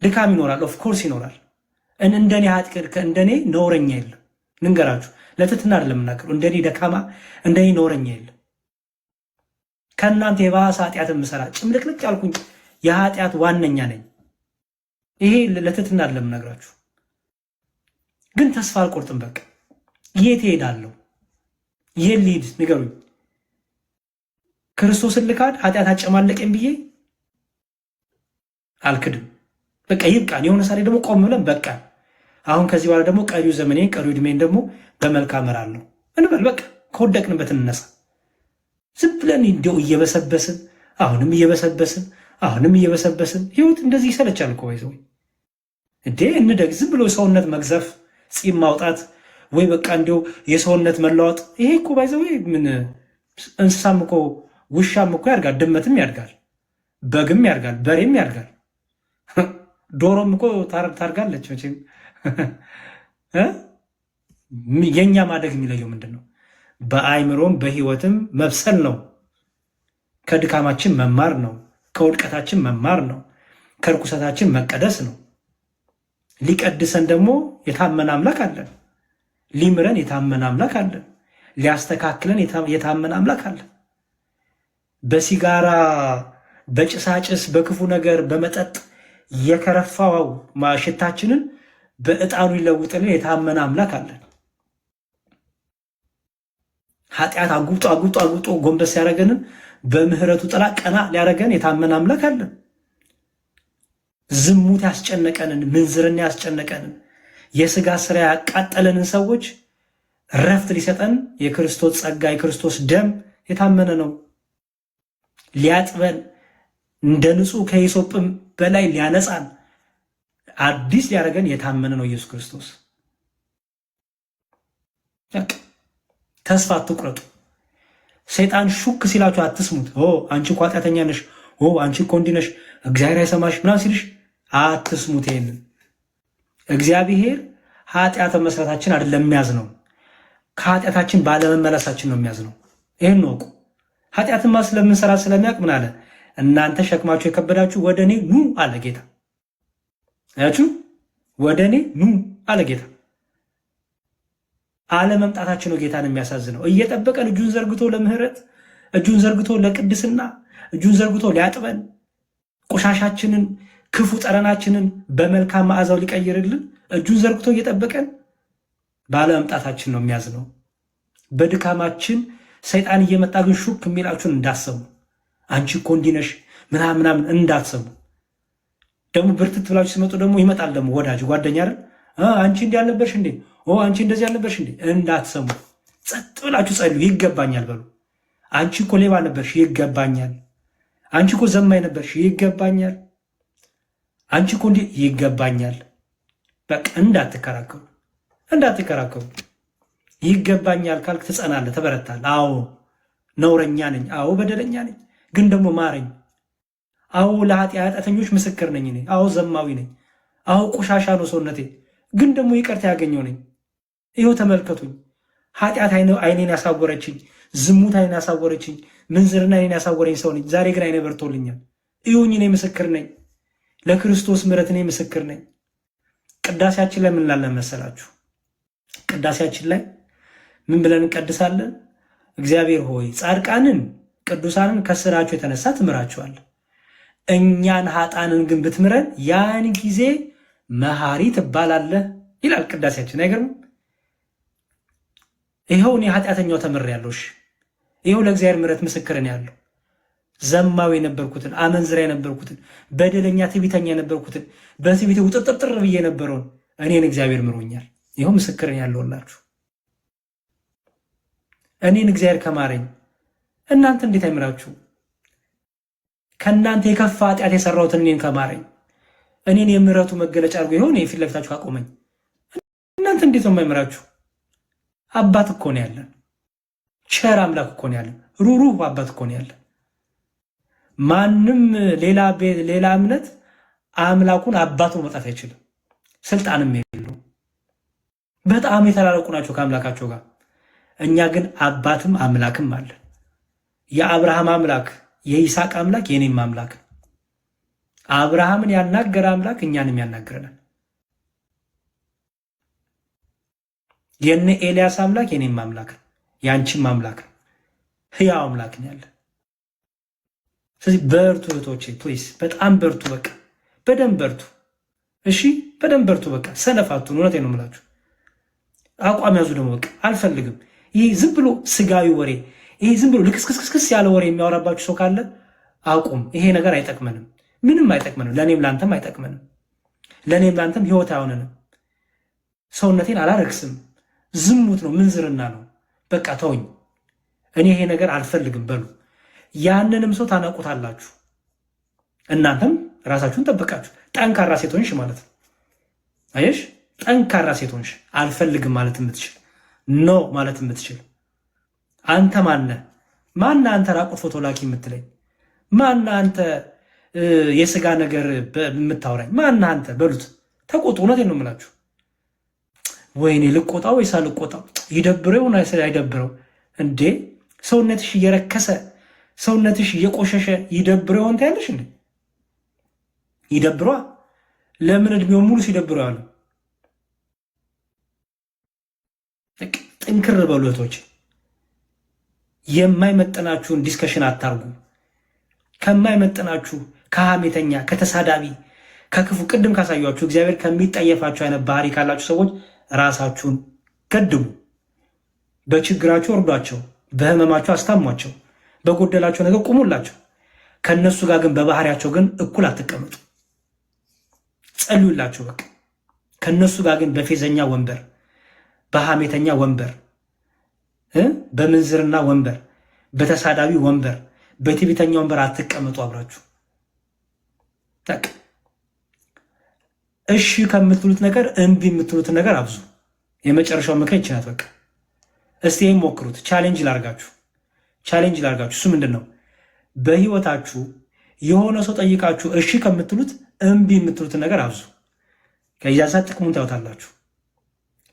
ድካም ይኖራል፣ ኦፍኮርስ ይኖራል። እንደኔ እንደኔ ነውረኛ የለም። ንገራችሁ፣ ለትትና አይደለም የምናገረው። እንደኔ ደካማ፣ እንደኔ ነውረኛ የለም። ከእናንተ የባሰ ኃጢአት የምሰራ ጭምልቅልቅ ያልኩኝ የኃጢአት ዋነኛ ነኝ። ይሄ ለትትና አይደለም የምነግራችሁ። ግን ተስፋ አልቆርጥም። በቃ የት እሄዳለሁ? የት ልሂድ? ንገሩኝ። ክርስቶስን ልካድ ኃጢአት አጨማለቀኝ ብዬ አልክድም። በቃ ይብቃን። የሆነ ሳሌ ደግሞ ቆም ብለን በቃ አሁን ከዚህ በኋላ ደግሞ ቀሪው ዘመኔን ቀሪው ዕድሜን ደግሞ በመልካም እመራለሁ እንበል። በቃ ከወደቅንበት እንነሳ። ዝም ብለን እንዲያው እየበሰበስን አሁንም እየበሰበስን አሁንም እየበሰበስን ህይወት እንደዚህ ይሰለቻል እኮ ይዘው እንዴ። እንደግ ዝም ብሎ ሰውነት መግዘፍ፣ ፂም ማውጣት ወይ በቃ እንዲያው የሰውነት መለዋወጥ። ይሄ እኮ ባይዘው ምን እንስሳም እኮ ውሻም እኮ ያድጋል፣ ድመትም ያድጋል፣ በግም ያድጋል፣ በሬም ያድጋል፣ ዶሮም እኮ ታርጋለች መቼም። የኛ ማደግ የሚለየው ምንድን ነው? በአይምሮም በህይወትም መብሰል ነው። ከድካማችን መማር ነው። ከውድቀታችን መማር ነው። ከርኩሰታችን መቀደስ ነው። ሊቀድሰን ደግሞ የታመነ አምላክ አለን። ሊምረን የታመነ አምላክ አለን። ሊያስተካክለን የታመነ አምላክ አለን። በሲጋራ በጭሳጭስ በክፉ ነገር በመጠጥ የከረፋው ሽታችንን በዕጣኑ ይለውጥልን የታመነ አምላክ አለን። ኃጢአት አጉጦ አጉጦ አጉጦ ጎንበስ ያደረገንን በምህረቱ ጥላ ቀና ሊያደረገን የታመነ አምላክ አለን። ዝሙት ያስጨነቀንን፣ ምንዝርና ያስጨነቀንን፣ የስጋ ስራ ያቃጠለንን ሰዎች ረፍት ሊሰጠን የክርስቶስ ጸጋ የክርስቶስ ደም የታመነ ነው። ሊያጥበን እንደ ንጹህ ከሂሶጵም በላይ ሊያነጻን አዲስ ሊያደርገን የታመነ ነው ኢየሱስ ክርስቶስ። ተስፋ አትቁረጡ። ሰይጣን ሹክ ሲላችሁ አትስሙት። አንቺ እኮ ኃጢአተኛ ነሽ፣ አንቺ እኮ እንዲህ ነሽ፣ እግዚአብሔር አይሰማሽ ምናምን ሲልሽ አትስሙት። ይሄንን እግዚአብሔር ኃጢአተ መስራታችን አይደለም የሚያዝነው፣ ከኃጢአታችን ባለመመለሳችን ነው የሚያዝነው። ይህን ነው እኮ። ኃጢአትማ ስለምንሰራ ስለሚያውቅ ምን አለ? እናንተ ሸክማችሁ የከበዳችሁ ወደ እኔ ኑ አለ ጌታ። አያችሁ፣ ወደ እኔ ኑ አለ ጌታ። አለመምጣታችን ነው ጌታን የሚያሳዝነው። እየጠበቀን እጁን ዘርግቶ ለምህረት፣ እጁን ዘርግቶ ለቅድስና፣ እጁን ዘርግቶ ሊያጥበን፣ ቆሻሻችንን ክፉ ጠረናችንን በመልካም መዓዛው ሊቀይርልን እጁን ዘርግቶ እየጠበቀን ባለመምጣታችን ነው የሚያዝነው። በድካማችን ሰይጣን እየመጣ ግን ሹክ የሚላችሁን እንዳሰሙ፣ አንቺ እኮ እንዲህ ነሽ ምናምን እንዳትሰሙ። ደግሞ ብርትት ብላችሁ ሲመጡ ደግሞ ይመጣል ደግሞ ወዳጅ ጓደኛ አይደል? አንቺ እንዲህ አልነበርሽ እንዴ? አንቺ እንደዚህ አልነበርሽ እንዴ? እንዳትሰሙ። ጸጥ ብላችሁ ጸልዩ። ይገባኛል በሉ። አንቺ እኮ ሌባ ነበርሽ፣ ይገባኛል። አንቺ እኮ ዘማኝ ነበርሽ፣ ይገባኛል። አንቺ እኮ እንዲህ ይገባኛል። በቃ እንዳትከራከሩ። ይገባኛል ካልክ ትጸናለህ፣ ትበረታለህ። አዎ ነውረኛ ነኝ፣ አዎ በደለኛ ነኝ፣ ግን ደግሞ ማረኝ። አዎ ለኃጢአተኞች ምስክር ነኝ እኔ። አዎ ዘማዊ ነኝ። አዎ ቆሻሻ ነው ሰውነቴ፣ ግን ደግሞ ይቅርታ ያገኘው ነኝ። ይኸው ተመልከቱኝ። ኃጢአት አይኔን ያሳወረችኝ፣ ዝሙት አይኔን ያሳወረችኝ፣ ምንዝርና አይኔን ያሳወረኝ ሰው ነኝ። ዛሬ ግን አይኔ በርቶልኛል። እዩኝ፣ እኔ ምስክር ነኝ። ለክርስቶስ ምሕረት እኔ ምስክር ነኝ። ቅዳሴያችን ላይ ምን እንላለን መሰላችሁ? ቅዳሴያችን ላይ ምን ብለን እንቀድሳለን? እግዚአብሔር ሆይ ጻድቃንን ቅዱሳንን ከስራቸው የተነሳ ትምራቸዋል፣ እኛን ኃጣንን ግን ብትምረን ያን ጊዜ መሐሪ ትባላለህ ይላል ቅዳሴያችን። አይገርም? ይኸው እኔ ኃጢአተኛው ተምሬያለሁ። ይኸው ለእግዚአብሔር ምሕረት ምስክርን ያለው ዘማዊ የነበርኩትን፣ አመንዝራ የነበርኩትን፣ በደለኛ ትዕቢተኛ የነበርኩትን፣ በትዕቢቴ ውጥርጥር ብዬ የነበረውን እኔን እግዚአብሔር ምሮኛል። ይኸው ምስክርን ያለውላችሁ። እኔን እግዚአብሔር ከማረኝ እናንተ እንዴት አይምራችሁ? ከእናንተ የከፋ ኃጢአት የሰራሁትን እኔን ከማረኝ፣ እኔን የምሕረቱ መገለጫ አድርጎ ይሆን የፊት ለፊታችሁ አቆመኝ። እናንተ እንዴት ነው የማይምራችሁ? አባት እኮ ነው ያለን። ቸር አምላክ እኮ ነው ያለን። ሩሩህ አባት እኮ ነው ያለን። ማንም ሌላ እምነት አምላኩን አባቱን መውጣት አይችልም። ስልጣንም የለው። በጣም የተራረቁ ናቸው ከአምላካቸው ጋር። እኛ ግን አባትም አምላክም አለን። የአብርሃም አምላክ፣ የይስሐቅ አምላክ፣ የኔም አምላክ። አብርሃምን ያናገረ አምላክ እኛንም ያናግረናል። የነ ኤልያስ አምላክ የኔም አምላክ፣ ያንቺም አምላክ፣ ህያው አምላክ ነው ያለ። ስለዚህ በርቱ እህቶቼ፣ ፕሊስ በጣም በርቱ። በቃ በደንብ በርቱ። እሺ በደንብ በርቱ። በቃ ሰነፋቱን። እውነቴን ነው የምላችሁ። አቋም ያዙ። ደግሞ በቃ አልፈልግም። ይህ ዝም ብሎ ስጋዊ ወሬ፣ ይሄ ዝም ብሎ ልክስክስክስ ያለ ወሬ የሚያወራባችሁ ሰው ካለ አቁም። ይሄ ነገር አይጠቅመንም፣ ምንም አይጠቅመንም። ለእኔም ለአንተም አይጠቅመንም። ለእኔም ለአንተም ህይወት አይሆንንም። ሰውነቴን አላረክስም። ዝሙት ነው፣ ምንዝርና ነው። በቃ ተውኝ። እኔ ይሄ ነገር አልፈልግም በሉ። ያንንም ሰው ታነቁታላችሁ። እናንተም ራሳችሁን ጠብቃችሁ ጠንካራ ሴት ሆንሽ ማለት ነው። አየሽ፣ ጠንካራ ሴት ሆንሽ። አልፈልግም ማለት የምትችል ኖ ማለት የምትችል አንተ ማነህ? ማነህ አንተ ራቁት ፎቶ ላኪ የምትለኝ? ማነህ አንተ የስጋ ነገር የምታወራኝ? ማነህ አንተ? በሉት፣ ተቆጡ። እውነቴን ነው የምላችሁ። ወይኔ ልቆጣው ወይስ አልቆጣው? ይደብረው ነው አይደብረው እንዴ? ሰውነትሽ እየረከሰ ሰውነትሽ እየቆሸሸ ይደብረው ይሆን ታያለሽ እንዴ? ይደብሯ። ለምን እድሜውን ሙሉ ሲደብረው ያሉ? ጥንክር በሉ እህቶች። የማይመጠናችሁን ዲስከሽን አታርጉ። ከማይመጠናችሁ ከሐሜተኛ፣ ከተሳዳቢ፣ ከክፉ ቅድም ካሳያችሁ እግዚአብሔር ከሚጠየፋችሁ አይነት ባህሪ ካላችሁ ሰዎች ራሳችሁን ገድቡ። በችግራቸው እርዷቸው፣ በህመማቸው አስታሟቸው፣ በጎደላቸው ነገር ቁሙላቸው። ከነሱ ጋር ግን በባህሪያቸው ግን እኩል አትቀመጡ። ጸልዩላቸው። በቃ ከነሱ ጋር ግን በፌዘኛ ወንበር፣ በሐሜተኛ ወንበር፣ በምንዝርና ወንበር፣ በተሳዳቢ ወንበር፣ በትዕቢተኛ ወንበር አትቀመጡ አብራችሁ። በቃ እሺ ከምትሉት ነገር እምቢ የምትሉትን ነገር አብዙ። የመጨረሻው ምክር ይችላል። በቃ እስቲ ይህም ሞክሩት። ቻሌንጅ ላርጋችሁ። እሱ ምንድን ነው? በህይወታችሁ የሆነ ሰው ጠይቃችሁ እሺ ከምትሉት እምቢ የምትሉትን ነገር አብዙ። ከያዛ ጥቅሙን ታዩታላችሁ።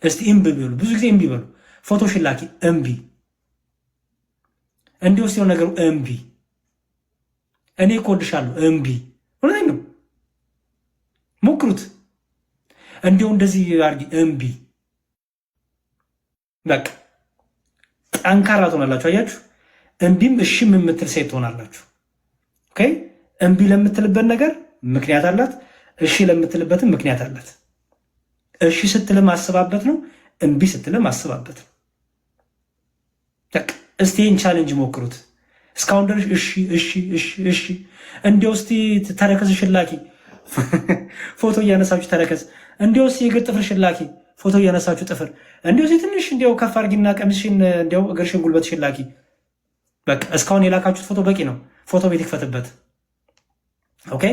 እስቲ እምቢ በሉ። ብዙ ጊዜ እምቢ በሉ። ፎቶ ሽላኪ እምቢ፣ እንዲህ ወስደው ነገሩ እምቢ፣ እኔ እኮድሻለሁ እምቢ። እውነቴን ነው። ሞክሩት። እንዲሁ እንደዚህ አድርጊ እምቢ። በቃ ጠንካራ ትሆናላችሁ። አያችሁ፣ እምቢም እሺም የምትል ሴት ትሆናላችሁ። ኦኬ። እምቢ ለምትልበት ነገር ምክንያት አላት፣ እሺ ለምትልበትም ምክንያት አላት። እሺ ስትልም አስባበት ነው፣ እምቢ ስትልም አስባበት ነው። በቃ እስቲ ይህን ቻሌንጅ ሞክሩት። እስካሁን ድረስ እሺ እንዲያው እስቲ ተረከዝ ሽላኪ ፎቶ እያነሳችሁ ተረከዝ፣ እንዲያው እስቲ የእግር ጥፍር ሽላኪ ፎቶ እያነሳችሁ ጥፍር፣ እንዲያው እስቲ ትንሽ እንዲያው ከፍ አድርጊና ቀሚስሽን እንዲያው እግርሽን ጉልበት ሽላኪ። በቃ እስካሁን የላካችሁት ፎቶ በቂ ነው። ፎቶ ቤት ይክፈትበት። ኦኬ፣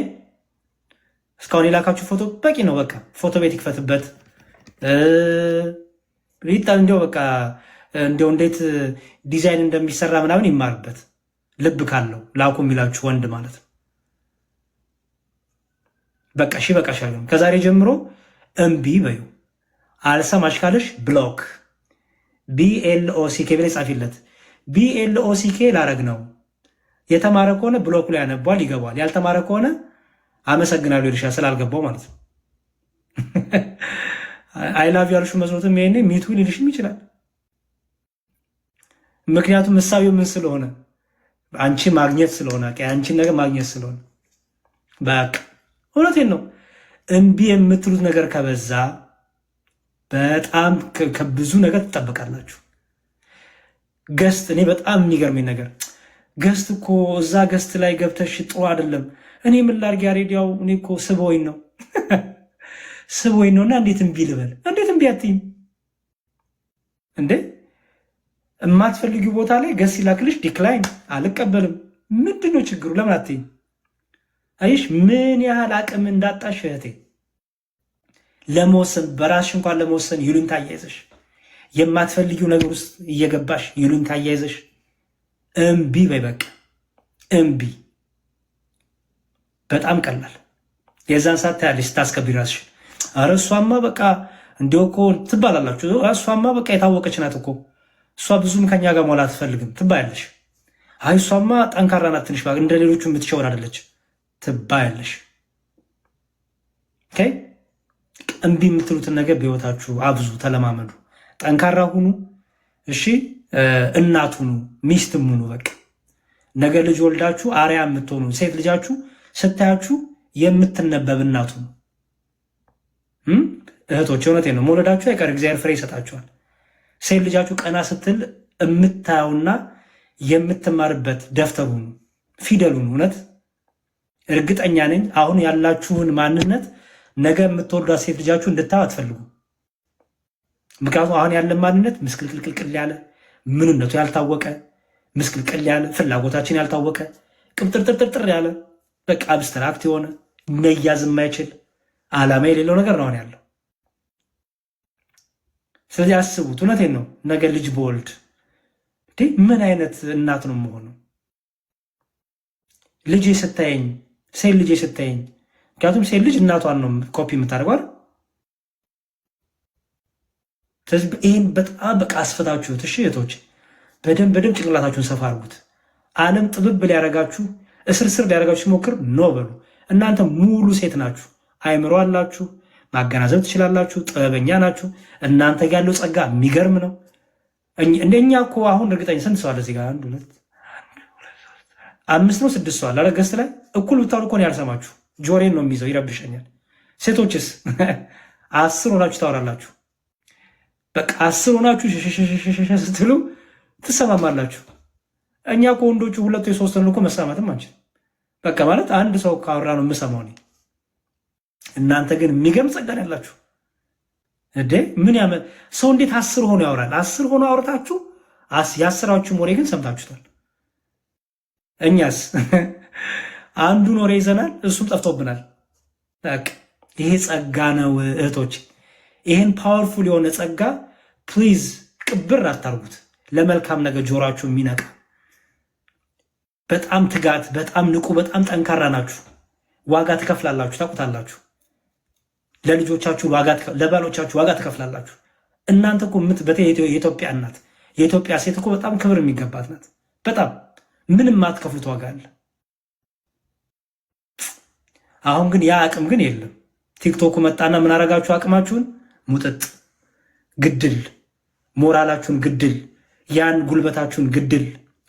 እስካሁን የላካችሁ ፎቶ በቂ ነው። በቃ ፎቶ ቤት ይክፈትበት። እንዲያው በቃ እንዲያው እንዴት ዲዛይን እንደሚሰራ ምናምን ይማርበት። ልብ ካለው ላኩ የሚላችሁ ወንድ ማለት ነው። በቃ እሺ በቃሻል። ከዛሬ ጀምሮ እምቢ በዩ። አልሰማሽ ካለሽ ብሎክ። BLOCK ብለሽ ጻፊለት። BLOCK ላረግ ነው። የተማረ ከሆነ ብሎክ ላይ ያነቧል፣ ይገባል። ያልተማረ ከሆነ አመሰግናለሁ ይልሻል፣ ስላልገባው ማለት ነው። አይላቭ ያልሹ መስሎትም ይሄኔ ሚቱ ሊልሽም ይችላል። ምክንያቱም እሳቤው ምን ስለሆነ አንቺ ማግኘት ስለሆነ አንቺን ነገር ማግኘት ስለሆነ በቃ እውነቴን ነው። እምቢ የምትሉት ነገር ከበዛ በጣም ከብዙ ነገር ትጠበቃላችሁ። ገስት እኔ በጣም የሚገርመኝ ነገር ገስት እኮ እዛ ገስት ላይ ገብተሽ ጥሩ አይደለም። እኔ ምን ላድርግ ያሬዲያው እኔ እኮ ስቦኝ ነው ስቦኝ ነው እና እንዴት እምቢ ልበል? እንዴት እምቢ አትይም እንዴ? የማትፈልጊው ቦታ ላይ ገስ ሲላክልሽ ዲክላይን አልቀበልም። ምንድን ነው ችግሩ? ለምን አትይም? አይሽ ምን ያህል አቅም እንዳጣሽ እህቴ። ለመወሰን በራስሽ እንኳን ለመወሰን ይሉኝታ እያይዘሽ የማትፈልጊው ነገር ውስጥ እየገባሽ ይሉኝታ እያይዘሽ እምቢ በይ። በቃ እምቢ። በጣም ቀላል። የዛን ሰዓት ታያለሽ ስታስከቢ ራስሽ። አረ እሷማ በቃ እንዲያው እኮ ትባላላችሁ። እሷማ በቃ የታወቀች ናት እኮ እሷ ብዙም ከኛ ጋር ሞላ አትፈልግም ትባያለሽ። አይ እሷማ ጠንካራ ናት ትንሽ እንደ ሌሎቹ የምትሸወር አይደለች ትባያለሽ። ኦኬ እምቢ የምትሉትን ነገር በህይወታችሁ አብዙ፣ ተለማመዱ፣ ጠንካራ ሁኑ። እሺ እናት ሁኑ፣ ሚስትም ሁኑ። በቃ ነገ ልጅ ወልዳችሁ አርያ የምትሆኑ ሴት ልጃችሁ ስታያችሁ የምትነበብ እናቱ ነው። እህቶች እውነቴን ነው፣ መውለዳችሁ አይቀር እግዚአብሔር ፍሬ ይሰጣችኋል። ሴት ልጃችሁ ቀና ስትል የምታየውና የምትማርበት ደብተሩን ፊደሉን እውነት እርግጠኛ ነኝ አሁን ያላችሁን ማንነት ነገ የምትወልዷት ሴት ልጃችሁ እንድታዩ አትፈልጉ። ምክንያቱም አሁን ያለን ማንነት ምስቅልቅልቅል ያለ ምንነቱ ያልታወቀ ምስቅልቅል ያለ ፍላጎታችን ያልታወቀ ቅብጥርጥርጥር ያለ በቃ አብስትራክት የሆነ መያዝ የማይችል ዓላማ የሌለው ነገር ነው አሁን ያለው። ስለዚህ አስቡት። እውነቴን ነው። ነገ ልጅ በወልድ ምን አይነት እናት ነው የምሆነው? ልጄ ስታየኝ ሴት ልጄ ስታየኝ፣ ምክንያቱም ሴት ልጅ እናቷን ነው ኮፒ የምታደርጓል። ስለዚህ ይህን በጣም በቃ አስፈታችሁት። እሺ እህቶች በደንብ ጭንቅላታችሁን ሰፋ አድርጉት። ዓለም ጥብብ ሊያረጋችሁ እስርስር ሊያረጋችሁ ሲሞክር ኖ በሉ። እናንተ ሙሉ ሴት ናችሁ። አይምሮ አላችሁ፣ ማገናዘብ ትችላላችሁ፣ ጥበበኛ ናችሁ። እናንተ ያለው ጸጋ የሚገርም ነው። እንደኛ እኮ አሁን እርግጠኛ ስንት ሰው አለ እዚህ ጋር? 1 2 5 ነው 6 ሰው አለ ገስት ላይ። እኩል ብታወሩ እኮ ነው ያልሰማችሁ። ጆሬን ነው የሚይዘው፣ ይረብሸኛል። ሴቶችስ 10 ሆናችሁ ታወራላችሁ። በቃ 10 ሆናችሁ ስትሉ ትሰማማላችሁ። እኛ እኮ ወንዶቹ 2 ወይ 3 ነው እኮ መሰማትም አንችል። በቃ ማለት አንድ ሰው ካወራ ነው የምሰማው እኔ። እናንተ ግን የሚገርም ጸጋ ያላችሁ እንዴ! ምን ሰው እንዴት 10 ሆኖ ያወራል? 10 ሆኖ አውርታችሁ ያስራችሁም ወሬ ግን ሰምታችሁታል። እኛስ አንዱን ወሬ ይዘናል፣ እሱም ጠፍቶብናል። በቃ ይሄ ጸጋ ነው እህቶች። ይሄን ፓወርፉል የሆነ ጸጋ ፕሊዝ ቅብር አታርጉት። ለመልካም ነገር ጆሯችሁ የሚነቃ በጣም ትጋት፣ በጣም ንቁ፣ በጣም ጠንካራ ናችሁ። ዋጋ ትከፍላላችሁ፣ ታውቁታላችሁ። ለልጆቻችሁ ዋጋ፣ ለባሎቻችሁ ዋጋ ትከፍላላችሁ። እናንተ እኮ የኢትዮጵያ እናት፣ የኢትዮጵያ ሴት እኮ በጣም ክብር የሚገባት ናት። በጣም ምንም ማትከፍሉት ዋጋ አለ። አሁን ግን ያ አቅም ግን የለም። ቲክቶኩ መጣና ምን አረጋችሁ? አቅማችሁን ሙጥጥ ግድል፣ ሞራላችሁን ግድል፣ ያን ጉልበታችሁን ግድል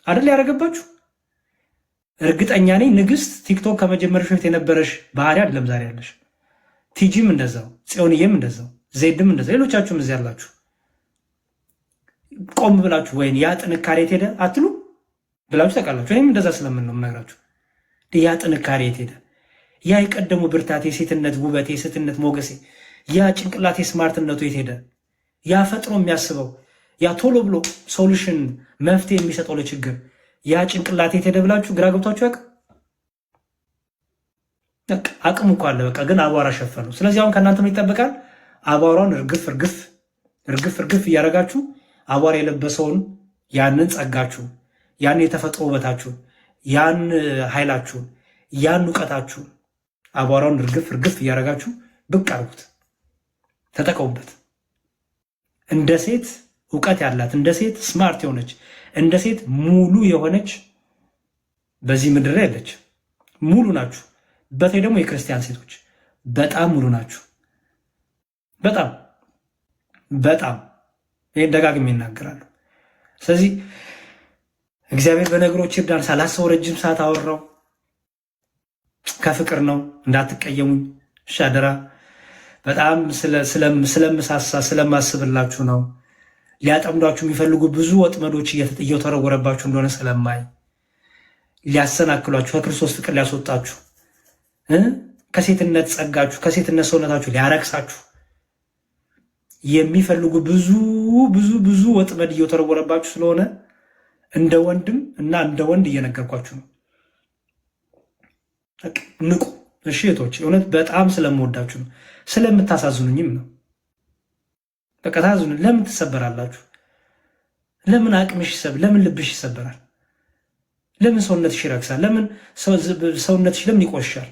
አይደል ያደረገባችሁ። እርግጠኛ ነኝ ንግስት ቲክቶክ ከመጀመርሽ በፊት የነበረሽ ባህሪ አይደለም ዛሬ ያለሽ። ቲጂም እንደዛው፣ ጽዮንዬም እንደዛው፣ ዜድም እንደዛው፣ ሌሎቻችሁም እዚህ ያላችሁ ቆም ብላችሁ ወይን ያ ጥንካሬ የት ሄደ አትሉ ብላችሁ ታውቃላችሁ። እኔም እንደዛ ስለምን ነው የምነግራችሁ። ያ ጥንካሬ የት ሄደ? ያ የቀደሙ ብርታቴ፣ ሴትነት ውበቴ፣ ሴትነት ሞገሴ፣ ያ ጭንቅላቴ ስማርትነቱ የት ሄደ? ያ ፈጥኖ የሚያስበው ያ ቶሎ ብሎ ሶሉሽን መፍትሄ የሚሰጠው ለችግር ያ ጭንቅላቴ የት ሄደ ብላችሁ ግራ ገብቷችሁ ያውቅ? አቅም እኮ አለ፣ በቃ ግን አቧራ ሸፈነው። ስለዚህ አሁን ከእናንተ ምን ይጠበቃል? አቧራውን እርግፍ እያደረጋችሁ አቧራ የለበሰውን ያንን ጸጋችሁ፣ ያን የተፈጥሮ ውበታችሁን፣ ያን ኃይላችሁን፣ ያን እውቀታችሁን አቧራውን እርግፍ እያደረጋችሁ ብቅ አርጉት፣ ተጠቀሙበት። እንደ ሴት እውቀት ያላት እንደ ሴት ስማርት የሆነች እንደ ሴት ሙሉ የሆነች በዚህ ምድር ላይ ያለች ሙሉ ናችሁ። በተለይ ደግሞ የክርስቲያን ሴቶች በጣም ሙሉ ናችሁ። በጣም በጣም ይህን ደጋግሜ ይናገራሉ። ስለዚህ እግዚአብሔር በነገሮች ይርዳን። ሳላሰው ረጅም ሰዓት አወራው። ከፍቅር ነው እንዳትቀየሙኝ ሻደራ። በጣም ስለምሳሳ ስለማስብላችሁ ነው። ሊያጠምዷችሁ የሚፈልጉ ብዙ ወጥመዶች እየተወረወረባችሁ እንደሆነ ስለማይ ሊያሰናክሏችሁ፣ ከክርስቶስ ፍቅር ሊያስወጣችሁ፣ ከሴትነት ጸጋችሁ ከሴትነት ሰውነታችሁ ሊያረክሳችሁ የሚፈልጉ ብዙ ብዙ ብዙ ወጥመድ እየተወረወረባችሁ ስለሆነ እንደ ወንድም እና እንደ ወንድ እየነገርኳችሁ ነው። ንቁ። እሺ እህቶች፣ እውነት በጣም ስለምወዳችሁ ነው። ስለምታሳዝኑኝም ነው። በቃ ታዝኑ። ለምን ትሰበራላችሁ? ለምን አቅምሽ ለምን ልብሽ ይሰበራል? ለምን ሰውነትሽ ይረክሳል? ለምን ሰውነትሽ ለምን ይቆሻል?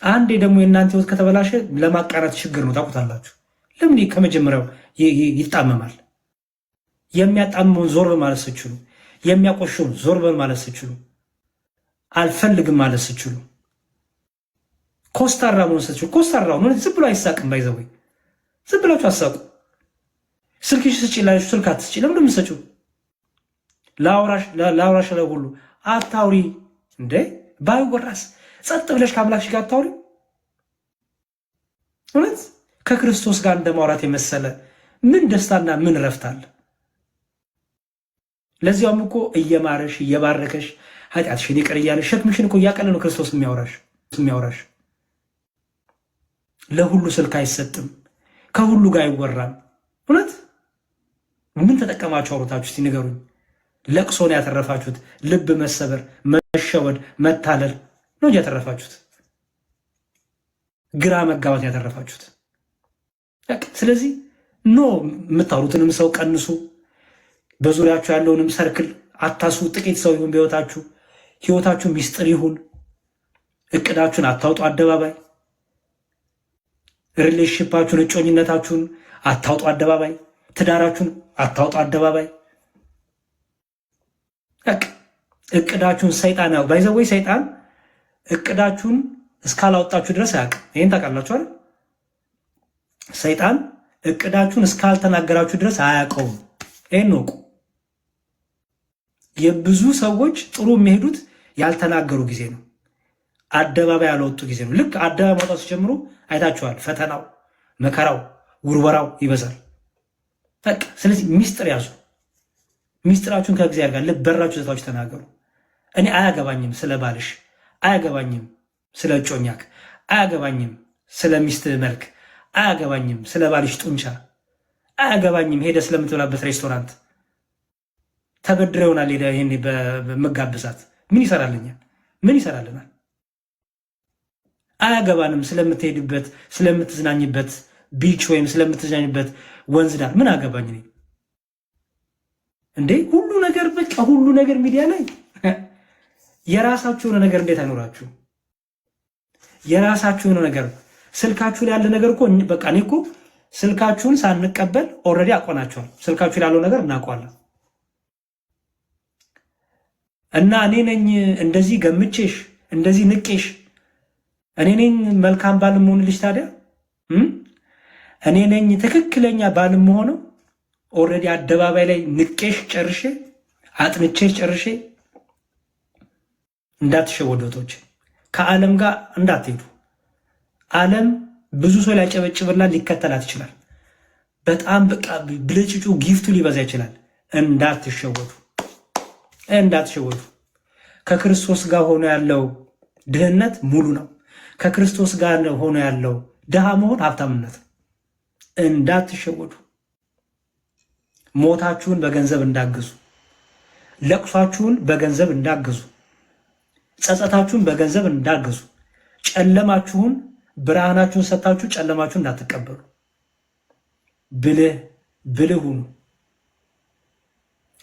አንዴ ደግሞ የእናንተ ህይወት ከተበላሸ ለማቃናት ችግር ነው። ታውቁታላችሁ። ለምን ከመጀመሪያው ይጣመማል? የሚያጣምመውን ዞር በማለት ስችሉ፣ የሚያቆሸውን ዞር በማለት ስችሉ፣ አልፈልግም ማለት ስችሉ፣ ኮስታራ መሆን ስትችሉ፣ ኮስታራ ሆኖ ዝም ብሎ አይሳቅም። ባይዘው ዝም ብላችሁ አሳቁ። ስልክሽ ስጪ ላችሁ ስልክ አትስጪ። ለምን እንደምትሰጪው ላውራሽ ላይ ሁሉ አታውሪ እንዴ? ባይወራስ ጸጥ ብለሽ ከአምላክሽ ጋር አታውሪ? እውነት ከክርስቶስ ጋር እንደማውራት የመሰለ ምን ደስታና ምን ረፍት አለ? ለዚያውም እኮ እየማረሽ እየባረከሽ ኃጢአትሽን ይቅር እያለሽ ሸክምሽን እኮ እያቀለ ነው ክርስቶስ የሚያወራሽ። ለሁሉ ስልክ አይሰጥም፣ ከሁሉ ጋር አይወራም። እውነት ምን ተጠቀማችሁ? አውሮታችሁ እስቲ ንገሩኝ። ለቅሶን ያተረፋችሁት፣ ልብ መሰበር፣ መሸወድ፣ መታለል ነው ያተረፋችሁት። ግራ መጋባት ያተረፋችሁት። ስለዚህ ኖ የምታወሩትንም ሰው ቀንሱ። በዙሪያችሁ ያለውንም ሰርክል አታሱ። ጥቂት ሰው ይሁን በህይወታችሁ። ህይወታችሁ ሚስጥር ይሁን። እቅዳችሁን አታውጡ አደባባይ። ሪሌሽንሺፓችሁን እጮኝነታችሁን አታውጡ አደባባይ። ትዳራችሁን አታውጡ አደባባይ። እቅዳችሁን ሰይጣን ያው ባይዘወይ ሰይጣን እቅዳችሁን እስካላወጣችሁ ድረስ አያውቅም። ይህን ታውቃላችሁ አይደል? ሰይጣን እቅዳችሁን እስካልተናገራችሁ ድረስ አያውቀውም። ይህን እወቁ። የብዙ ሰዎች ጥሩ የሚሄዱት ያልተናገሩ ጊዜ ነው። አደባባይ ያልወጡ ጊዜ ነው። ልክ አደባባይ ማውጣት ሲጀምሩ አይታችኋል። ፈተናው፣ መከራው፣ ውርወራው ይበዛል። በቃ ስለዚህ ሚስጥር ያዙ። ሚስጥራችሁን ከእግዚአብሔር ጋር ልበራችሁ ዘታችሁ ተናገሩ። እኔ አያገባኝም ስለ ባልሽ፣ አያገባኝም ስለ እጮኛክ፣ አያገባኝም ስለ ሚስት መልክ፣ አያገባኝም ስለ ባልሽ ጡንቻ፣ አያገባኝም ሄደ ስለምትበላበት ሬስቶራንት ተበድረ ይሆናል ሄደ ይሄን በመጋብዛት ምን ይሰራልኛል? ምን ይሰራልናል? አያገባንም ስለምትሄድበት ስለምትዝናኝበት ቢች ወይም ስለምትዝናኝበት ወንዝ ዳር ምን አገባኝ ነኝ እንዴ? ሁሉ ነገር በቃ ሁሉ ነገር ሚዲያ ላይ የራሳችሁ የሆነ ነገር እንዴት አይኖራችሁ? የራሳችሁ የሆነ ነገር ስልካችሁ ላይ ያለ ነገር እኮ በቃ እኔ እኮ ስልካችሁን ሳንቀበል ኦልሬዲ አቆናችኋል። ስልካችሁ ላይ ያለው ነገር እናውቀዋለን። እና እኔ ነኝ እንደዚህ ገምቼሽ እንደዚህ ንቄሽ፣ እኔ ነኝ መልካም ባል መሆንልሽ። ታዲያ እኔ ነኝ ትክክለኛ ባል መሆነው ኦልሬዲ አደባባይ ላይ ንቄሽ ጨርሼ አጥንቼሽ ጨርሼ። እንዳትሸወዶቶች ከዓለም ጋር እንዳትሄዱ። ዓለም ብዙ ሰው ሊያጨበጭብና ሊከተላት ይችላል። በጣም በቃ ብልጭጩ ጊፍቱ ሊበዛ ይችላል። እንዳትሸወዱ። ከክርስቶስ ጋር ሆኖ ያለው ድህነት ሙሉ ነው። ከክርስቶስ ጋር ሆኖ ያለው ድሃ መሆን ሀብታምነት ነው። እንዳትሸወዱ። ሞታችሁን በገንዘብ እንዳግዙ፣ ለቅሷችሁን በገንዘብ እንዳግዙ፣ ጸጸታችሁን በገንዘብ እንዳግዙ፣ ጨለማችሁን ብርሃናችሁን ሰጥታችሁ ጨለማችሁን እንዳትቀበሉ። ብልህ ሁኑ።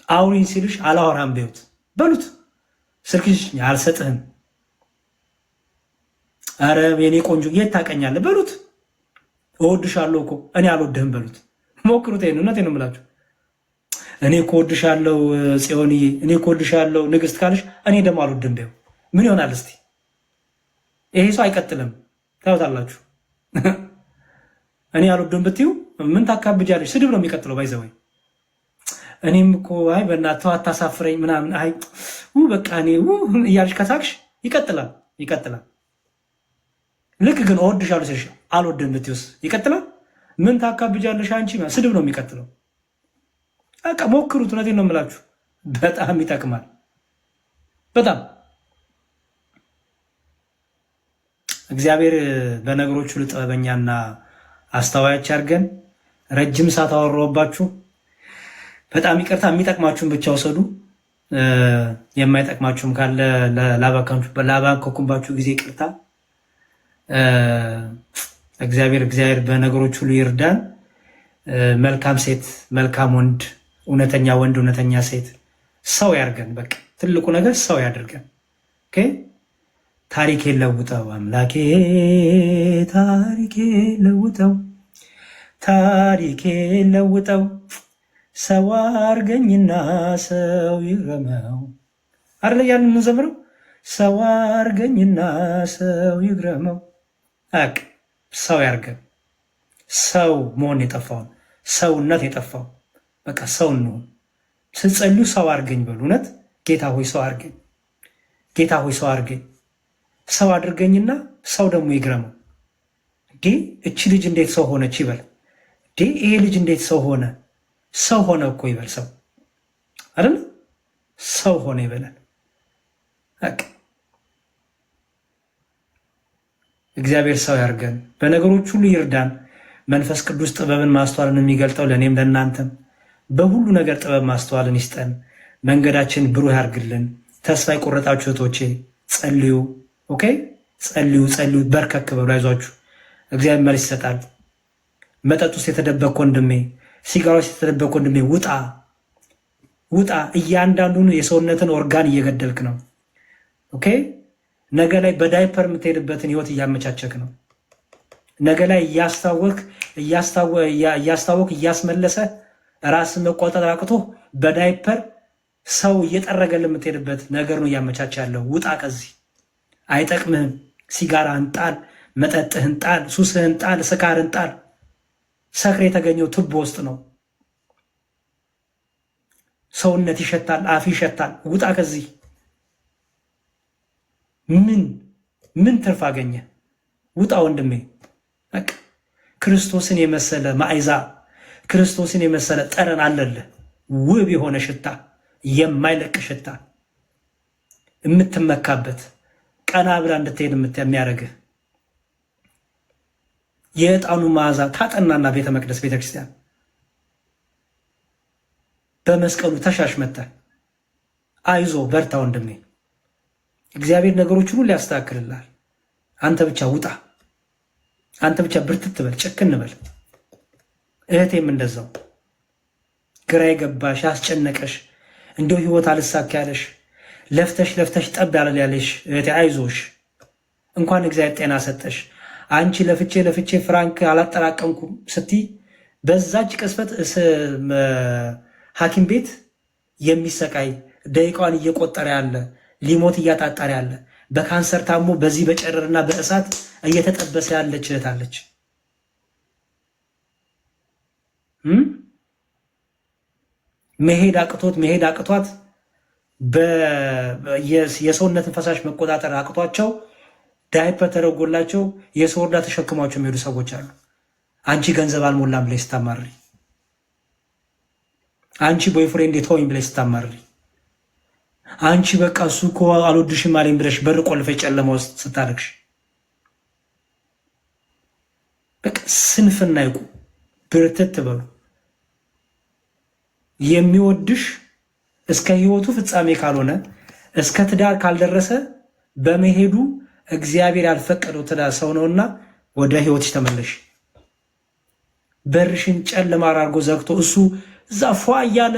አውሪኝ ሲልሽ አላወራም በሉት። ስልክሽ አልሰጥህም፣ አረ የኔ ቆንጆ የት ታውቀኛለህ በሉት። እወድሻለሁ እኮ እኔ አልወድህም በሉት። ሞክሩት። እውነቴን ነው የምላችሁ። እኔ እኮ እወድሻለሁ ጽዮንዬ፣ እኔ እኮ እወድሻለሁ ንግስት ካለሽ እኔ ደግሞ አልወድም ቢው ምን ይሆናል እስቲ? ይሄ ሰው አይቀጥልም። ታዩታላችሁ። እኔ አልወድም ብትዩ ምን ታካብጃለሽ? ስድብ ነው የሚቀጥለው። ባይዘወይ እኔም እኮ አይ በእናትህ አታሳፍረኝ ምናምን አይ በቃ እኔ እያልሽ ከሳቅሽ ይቀጥላል ይቀጥላል። ልክ ግን እወድሻለሁ ስልሽ አልወድም ብትዩስ ይቀጥላል። ምን ታካብጃለሽ አንቺ? ስድብ ነው የሚቀጥለው። በቃ ሞክሩት። እውነቴን ነው የምላችሁ፣ በጣም ይጠቅማል። በጣም እግዚአብሔር በነገሮች ሁሉ ጥበበኛና አስተዋዮች አድርገን። ረጅም ሰዓት አወራሁባችሁ። በጣም ይቅርታ። የሚጠቅማችሁን ብቻ ወሰዱ፣ የማይጠቅማችሁም ካለ ላባከኩባችሁ ጊዜ ይቅርታ። እግዚአብሔር በነገሮች ሁሉ ይርዳን። መልካም ሴት፣ መልካም ወንድ፣ እውነተኛ ወንድ፣ እውነተኛ ሴት ሰው ያርገን። በቃ ትልቁ ነገር ሰው ያድርገን። ኦኬ። ታሪኬ ለውጠው አምላኬ፣ ታሪኬ ለውጠው፣ ታሪኬ ለውጠው፣ ሰው አርገኝና ሰው ይግረመው። አይደለ ያን የምንዘምረው? ሰው አርገኝና ሰው ይግረመው። አቅ ሰው ያርገን። ሰው መሆን የጠፋውን ሰውነት የጠፋው በቃ ሰው እንሁን። ስትጸልዩ ሰው አርገኝ በሉ። እውነት ጌታ ሆይ ሰው አርገኝ፣ ጌታ ሆይ ሰው አርገኝ፣ ሰው አድርገኝና ሰው ደግሞ ይግረመው። እንዴ እቺ ልጅ እንዴት ሰው ሆነች ይበል። እንዴ ይሄ ልጅ እንዴት ሰው ሆነ? ሰው ሆነ እኮ ይበል። ሰው አይደል? ሰው ሆነ ይበላል። እግዚአብሔር ሰው ያርገን፣ በነገሮች ሁሉ ይርዳን። መንፈስ ቅዱስ ጥበብን ማስተዋልን የሚገልጠው ለእኔም ለእናንተም በሁሉ ነገር ጥበብ ማስተዋልን ይስጠን። መንገዳችን ብሩህ ያርግልን። ተስፋ የቆረጣችሁ እህቶቼ ጸልዩ። ኦኬ፣ ጸልዩ፣ ጸልዩ፣ በርከክ በሉ፣ አይዟችሁ፣ እግዚአብሔር መልስ ይሰጣል። መጠጥ ውስጥ የተደበቅ ወንድሜ፣ ሲጋራ ውስጥ የተደበቅ ወንድሜ ውጣ፣ ውጣ። እያንዳንዱን የሰውነትን ኦርጋን እየገደልክ ነው። ኦኬ፣ ነገ ላይ በዳይፐር የምትሄድበትን ህይወት እያመቻቸክ ነው። ነገ ላይ እያስታወክ እያስመለሰ ራስን መቆጣጠር አቅቶ በዳይፐር ሰው እየጠረገል የምትሄድበት ነገር ነው እያመቻቸ ያለው። ውጣ ከዚህ፣ አይጠቅምህም። ሲጋራህን ጣል፣ መጠጥህን ጣል፣ ሱስህን ጣል፣ ስካርን ጣል። ሰክር የተገኘው ቱቦ ውስጥ ነው። ሰውነት ይሸታል፣ አፍ ይሸታል። ውጣ ከዚህ። ምን ትርፍ አገኘ? ውጣ ወንድሜ። በቃ ክርስቶስን የመሰለ ማዕዛ፣ ክርስቶስን የመሰለ ጠረን አለልህ። ውብ የሆነ ሽታ፣ የማይለቅ ሽታ፣ የምትመካበት ቀና ብላ እንድትሄድ የሚያደርግህ የዕጣኑ መዓዛ ታጠናና ቤተ መቅደስ ቤተክርስቲያን በመስቀሉ ተሻሽ መተህ አይዞ በርታ ወንድሜ። እግዚአብሔር ነገሮችን ሁሉ ያስተካክልልሃል። አንተ ብቻ ውጣ። አንተ ብቻ ብርትት በል፣ ጭክን በል። እህቴም እንደዛው ግራ የገባሽ ያስጨነቀሽ፣ እንደው ህይወት አልሳካ ያለሽ፣ ለፍተሽ ለፍተሽ ጠብ ያለሽ እህቴ አይዞሽ። እንኳን እግዚአብሔር ጤና ሰጠሽ። አንቺ ለፍቼ ለፍቼ ፍራንክ አላጠራቀምኩም ስትይ በዛች ቅስፈት ሐኪም ቤት የሚሰቃይ ደቂቃዋን እየቆጠረ ያለ ሊሞት እያጣጣረ ያለ በካንሰር ታሞ በዚህ በጨረርና በእሳት እየተጠበሰ ያለች እህት አለች። መሄድ አቅቷት የሰውነትን ፈሳሽ መቆጣጠር አቅቷቸው ዳይፐር ተደርጎላቸው የሰው እርዳ ተሸክሟቸው የሚሄዱ ሰዎች አሉ። አንቺ ገንዘብ አልሞላም ብለሽ ስታማሪ፣ አንቺ ቦይፍሬንድ ተወኝ ብለሽ ስታማሪ፣ አንቺ በቃ እሱ እኮ አልወድሽም አለኝ ብለሽ በር ቆልፈሽ ጨለማ ውስጥ ስታለቅሽ፣ በቃ ስንፍና ይቁ፣ ብርትት በሉ። የሚወድሽ እስከ ህይወቱ ፍጻሜ ካልሆነ እስከ ትዳር ካልደረሰ በመሄዱ እግዚአብሔር ያልፈቀደው ትዳር ሰው ነውና ወደ ህይወትሽ ተመለሽ። በርሽን ጨለማ አድርጎ ዘግቶ እሱ እዛ ፏ እያለ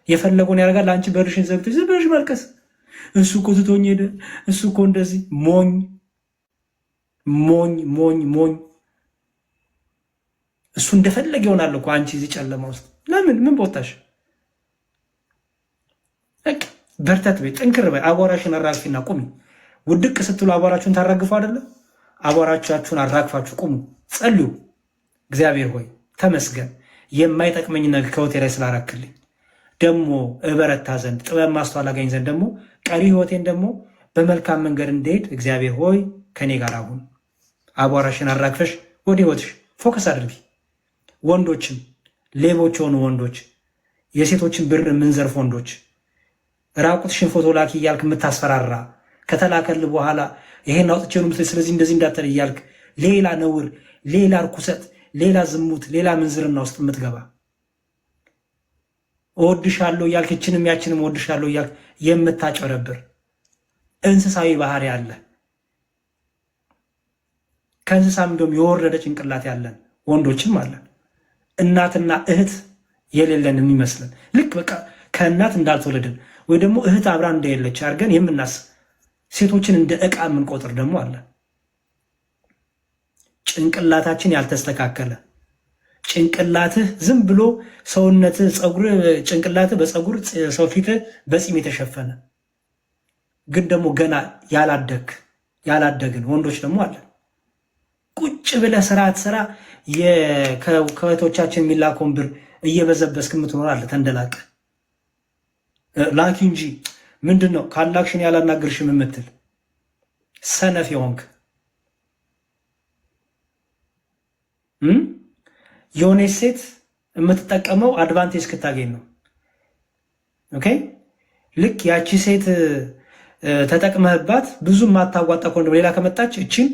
የፈለገውን ያደርጋል። አንቺ በርሽን ዘግቶ ዝም ብለሽ መልቀስ። እሱ እኮ ትቶኝ ሄደ፣ እሱ እኮ እንደዚህ። ሞኝ ሞኝ ሞኝ ሞኝ። እሱ እንደፈለገ ይሆናል እኮ አንቺ እዚህ ጨለማ ውስጥ ለምን ምን ቦታሽ? በርተት በይ፣ ጥንክር በይ። አቧራሽን አራግፊና ቁሚ። ውድቅ ስትሉ አቧራችሁን ታራግፉ አይደለ? አቧራቻችሁን አራግፋችሁ ቁሙ፣ ጸልዩ። እግዚአብሔር ሆይ ተመስገን፣ የማይጠቅመኝ ነገር ከህይወቴ ላይ ስላራክልኝ፣ ደግሞ እበረታ ዘንድ ጥበብ ማስተዋል አገኝ ዘንድ ደግሞ ቀሪ ህይወቴን ደግሞ በመልካም መንገድ እንድሄድ እግዚአብሔር ሆይ ከኔ ጋር አሁን። አቧራሽን አራግፈሽ ወደ ህይወትሽ ፎከስ አድርጊ። ወንዶችም ሌቦች የሆኑ ወንዶች፣ የሴቶችን ብር የምንዘርፍ ወንዶች፣ ራቁትሽን ፎቶ ላኪ እያልክ የምታስፈራራ ከተላከል በኋላ ይሄን አውጥቼ ነው ምስል ስለዚህ እንደዚህ እንዳትል እያልክ ሌላ ነውር፣ ሌላ ርኩሰት፣ ሌላ ዝሙት፣ ሌላ ምንዝርና ውስጥ የምትገባ እወድሻለሁ እያልክ እችንም ያችንም እወድሻለሁ እያልክ የምታጨረብር እንስሳዊ ባህሪ አለ። ከእንስሳም እንደውም የወረደ ጭንቅላት ያለን ወንዶችም አለን። እናትና እህት የሌለን የሚመስለን ልክ በቃ ከእናት እንዳልተወለድን ወይ ደግሞ እህት አብራ እንደሌለች አድርገን የምናስብ ሴቶችን እንደ ዕቃ የምንቆጥር ደግሞ አለ። ጭንቅላታችን ያልተስተካከለ ጭንቅላትህ ዝም ብሎ ሰውነትህ ፀጉር ጭንቅላትህ በፀጉር ሰው ፊትህ በፂም የተሸፈነ ግን ደግሞ ገና ያላደግን ወንዶች ደግሞ አለን። ቁጭ ብለህ ስራ ትሰራ ከእህቶቻችን የሚላከውን ብር እየበዘበስክ የምትኖር አለ። ተንደላቀ ላኪ እንጂ ምንድን ነው ካላክሽን ያላናግርሽም የምትል ሰነፍ የሆንክ የሆነች ሴት የምትጠቀመው አድቫንቴጅ ክታገኝ ነው። ኦኬ ልክ ያቺ ሴት ተጠቅመህባት ብዙ ማታዋጣ ከሆነ ሌላ ከመጣች እችን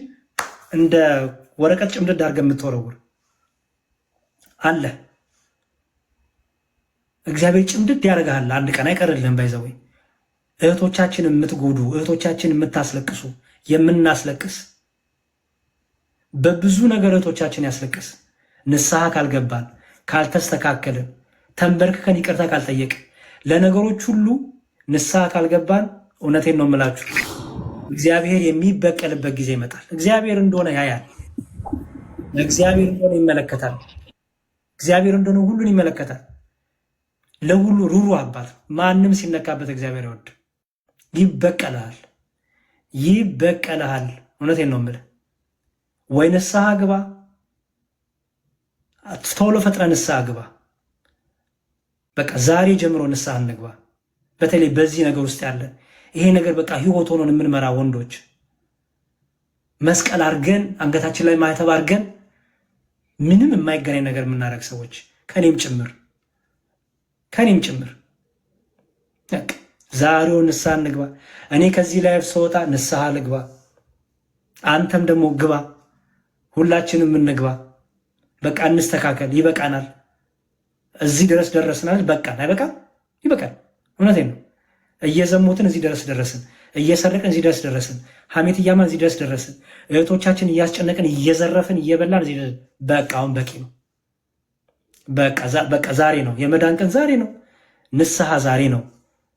እንደ ወረቀት ጭምድድ አድርገህ የምትወረውር አለ። እግዚአብሔር ጭምድድ ያደርግሃል። አንድ ቀን አይቀርልህም። ባይዘወይ እህቶቻችን የምትጎዱ እህቶቻችን የምታስለቅሱ የምናስለቅስ በብዙ ነገር እህቶቻችን ያስለቅስ። ንስሐ ካልገባን ካልተስተካከልን ተንበርክከን ይቅርታ ካልጠየቅ ለነገሮች ሁሉ ንስሐ ካልገባን እውነቴን ነው የምላችሁ እግዚአብሔር የሚበቀልበት ጊዜ ይመጣል። እግዚአብሔር እንደሆነ ያያል። እግዚአብሔር እንደሆነ ይመለከታል። እግዚአብሔር እንደሆነ ሁሉን ይመለከታል። ለሁሉ ሩሩ አባት ማንም ሲነካበት እግዚአብሔር ይወድ ይበቀልሃል። እውነቴን ነው የምልህ። ወይ ንስሐ ግባ፣ ቶሎ ፈጥረ ንስሐ ግባ። በቃ ዛሬ ጀምሮ ንስሐ እንግባ። በተለይ በዚህ ነገር ውስጥ ያለን ይሄ ነገር በቃ ህይወት ሆኖን የምንመራ ወንዶች መስቀል አድርገን አንገታችን ላይ ማህተብ አድርገን ምንም የማይገናኝ ነገር የምናደርግ ሰዎች ከኔም ጭምር ዛሬው ንስሐ እንግባ። እኔ ከዚህ ላይ ስወጣ ንስሐ ልግባ፣ አንተም ደግሞ ግባ፣ ሁላችንም እንግባ። በቃ እንስተካከል። ይበቃናል። እዚህ ድረስ ደረስናል። በቃን። አይበቃም? ይበቃል። እውነቴን ነው። እየዘሞትን እዚህ ድረስ ደረስን። እየሰረቅን እዚህ ድረስ ደረስን። ሐሜት እያማን እዚህ ድረስ ደረስን። እህቶቻችን እያስጨነቅን እየዘረፍን እየበላን እዚህ ድረስ በቃ አሁን በቂ ነው። በቃ ዛሬ ነው የመዳን ቀን፣ ዛሬ ነው ንስሐ፣ ዛሬ ነው።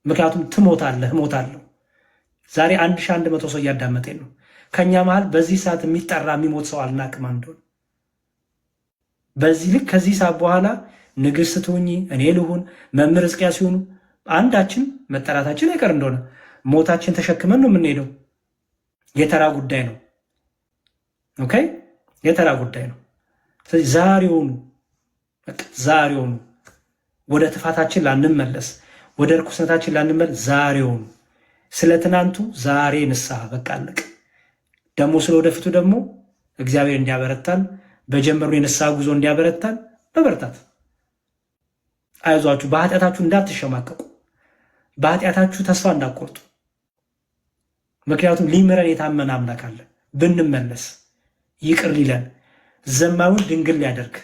ምክንያቱም ትሞታለህ፣ እሞታለሁ። ዛሬ 1100 ሰው እያዳመጠኝ ነው። ከኛ መሃል በዚህ ሰዓት የሚጠራ የሚሞት ሰው አልናቅም እንደሆነ በዚህ ልክ ከዚህ ሰዓት በኋላ ንግስት ትሁኚ እኔ ልሁን መምህር ሕዝቅያስ ሲሆኑ አንዳችን መጠራታችን አይቀር እንደሆነ ሞታችን ተሸክመን ነው የምንሄደው። የተራ ጉዳይ ነው። ኦኬ የተራ ጉዳይ ነው። ስለዚህ ዛሬውኑ ወደ ጥፋታችን ላንመለስ፣ ወደ ርኩስነታችን ላንመለስ ዛሬውኑ። ስለ ትናንቱ ዛሬ ንስሐ በቃ አለቅ። ደግሞ ስለ ወደፊቱ ደግሞ እግዚአብሔር እንዲያበረታን በጀመሩ የንስሐ ጉዞ እንዲያበረታን በበርታት። አይዟችሁ፣ በኃጢአታችሁ እንዳትሸማቀቁ፣ በኃጢአታችሁ ተስፋ እንዳትቆርጡ። ምክንያቱም ሊምረን የታመነ አምላክ አለ። ብንመለስ ይቅር ሊለን፣ ዘማዊውን ድንግል ሊያደርግ፣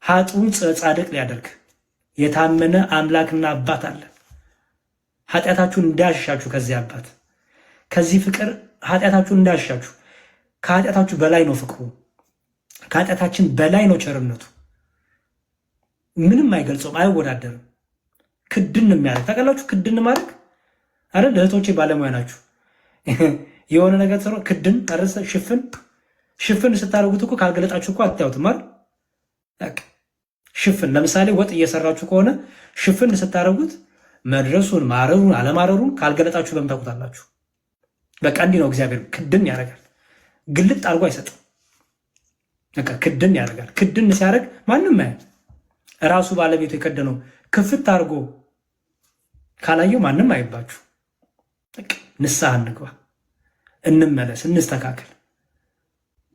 ኃጥኡን ጻድቅ ሊያደርግ የታመነ አምላክና አባት አለ። ኃጢአታችሁን እንዳያሻችሁ ከዚህ አባት ከዚህ ፍቅር ኃጢአታችሁን እንዳያሻችሁ። ከኃጢአታችሁ በላይ ነው ፍቅሩ። ከኃጢአታችን በላይ ነው ቸርነቱ። ምንም አይገልጸውም፣ አይወዳደርም። ክድን የሚያደርግ ታውቃላችሁ። ክድን ማድረግ አይደል? እህቶቼ ባለሙያ ናችሁ። የሆነ ነገር ሰሮ ክድን አረሰ ሽፍን ስታደርጉት እኮ ካልገለጣችሁ እኮ አታዩትም አይደል? ሽፍን ለምሳሌ ወጥ እየሰራችሁ ከሆነ ሽፍን ስታደርጉት መድረሱን ማረሩን አለማረሩን ካልገለጣችሁ በምን ታውቁታላችሁ? በቃ እንዲህ ነው እግዚአብሔር ክድን ያደርጋል። ግልጥ አድርጎ አይሰጥም። በቃ ክድን ያደርጋል። ክድን ሲያደርግ ማንም አያል። ራሱ ባለቤቱ የከደነው ክፍት አድርጎ ካላየው ማንም አይባችሁ። ንስሐ እንግባ፣ እንመለስ፣ እንስተካከል።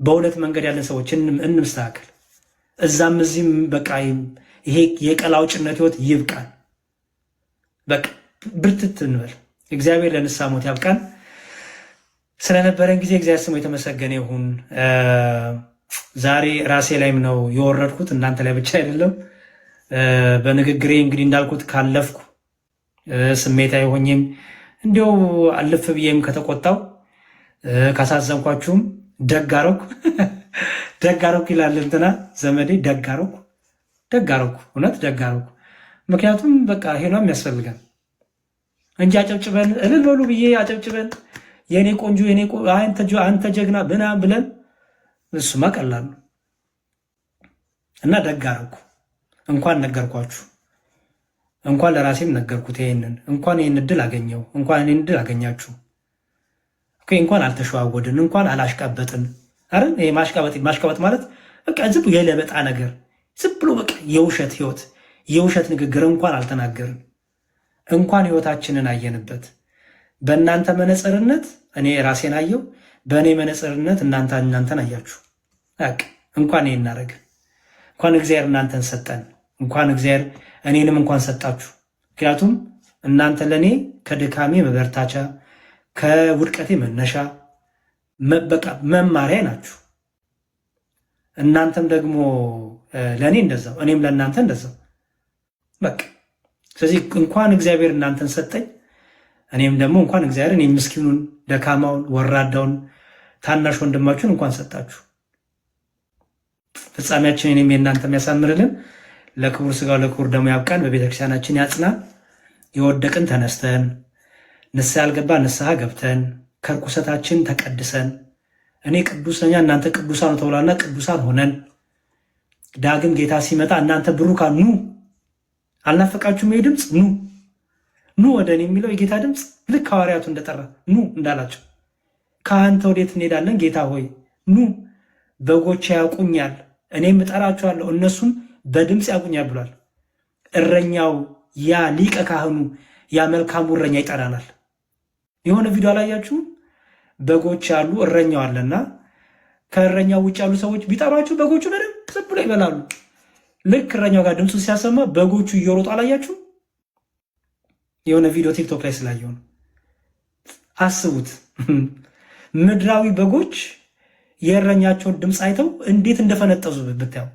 በሁለት መንገድ ያለን ሰዎች እንስተካከል። እዛም እዚህም በቃ ይሄ የቀላውጭነት ህይወት ይብቃል። በቃ ብርትት እንበል። እግዚአብሔር ለንስሐ ሞት ያብቃን። ስለነበረን ጊዜ እግዚአብሔር ስሙ የተመሰገነ ይሁን። ዛሬ ራሴ ላይም ነው የወረድኩት፣ እናንተ ላይ ብቻ አይደለም። በንግግሬ እንግዲህ እንዳልኩት ካለፍኩ ስሜታዊ ሆኜም እንዲያው አልፍ ብዬም ከተቆጣው ካሳዘንኳችሁም ደግ አደረኩ ይላል እንትና ዘመዴ። ደግ አደረኩ እውነት ደግ አደረኩ። ምክንያቱም በቃ ይሄ ነው የሚያስፈልገን እንጂ አጨብጭበን እልል በሉ ብዬ አጨብጭበን የኔ ቆንጆ አንተ ጀግና ምናምን ብለን እሱማ ቀላል ነው እና ደግ አደረኩ። እንኳን ነገርኳችሁ፣ እንኳን ለራሴም ነገርኩት። እንኳን ይህን እድል አገኘው፣ እንኳን ይህን እድል አገኛችሁ። እንኳን አልተሸዋወድን፣ እንኳን አላሽቃበጥን። አረ ይሄ ማሽቃበጥ ማለት በቃ ዝም ብሎ የለበጣ ነገር፣ ዝም ብሎ በቃ የውሸት ህይወት፣ የውሸት ንግግር እንኳን አልተናገርን። እንኳን ህይወታችንን አየንበት። በእናንተ መነጽርነት እኔ ራሴን አየው፣ በእኔ መነጽርነት እናንተን አያችሁ። እንኳን ይሄን እናደረግን፣ እንኳን እግዚአብሔር እናንተን ሰጠን፣ እንኳን እግዚአብሔር እኔንም እንኳን ሰጣችሁ። ምክንያቱም እናንተ ለእኔ ከድካሜ መበርታቻ ከውድቀቴ መነሻ በቃ መማሪያ ናችሁ። እናንተም ደግሞ ለእኔ እንደዛው፣ እኔም ለእናንተ እንደዛው። በቃ ስለዚህ እንኳን እግዚአብሔር እናንተን ሰጠኝ፣ እኔም ደግሞ እንኳን እግዚአብሔር እኔ ምስኪኑን፣ ደካማውን፣ ወራዳውን ታናሽ ወንድማችሁን እንኳን ሰጣችሁ። ፍጻሜያችን እኔም የእናንተም ያሳምርልን። ለክቡር ስጋው ለክቡር ደግሞ ያብቃን። በቤተክርስቲያናችን ያጽናን። የወደቅን ተነስተን ንስሐ ያልገባ ንስሐ ገብተን ከርኩሰታችን ተቀድሰን እኔ ቅዱስ ነኛ እናንተ ቅዱሳን ተብሏልና ቅዱሳን ሆነን ዳግም ጌታ ሲመጣ እናንተ ብሩካን ኑ። አልናፈቃችሁም? ይሄ ድምፅ ኑ ወደ እኔ የሚለው የጌታ ድምፅ ልክ ሐዋርያቱ እንደጠራ ኑ እንዳላቸው ከአንተ ወዴት እንሄዳለን? ጌታ ሆይ ኑ፣ በጎቼ ያውቁኛል፣ እኔም እጠራቸዋለሁ፣ እነሱም በድምፅ ያውቁኛል ብሏል። እረኛው ያ ሊቀ ካህኑ ያ መልካሙ እረኛ ይጠራናል። የሆነ ቪዲዮ አላያችሁም? በጎች ያሉ እረኛው አለና ከእረኛው ውጭ ያሉ ሰዎች ቢጠሯቸው በጎቹ በደንብ ዝም ብሎ ይበላሉ። ልክ እረኛው ጋር ድምፁ ሲያሰማ በጎቹ እየሮጡ አላያችሁም? የሆነ ቪዲዮ ቲክቶክ ላይ ስላየው ነው። አስቡት፣ ምድራዊ በጎች የእረኛቸውን ድምፅ አይተው እንዴት እንደፈነጠዙ ብታዩ።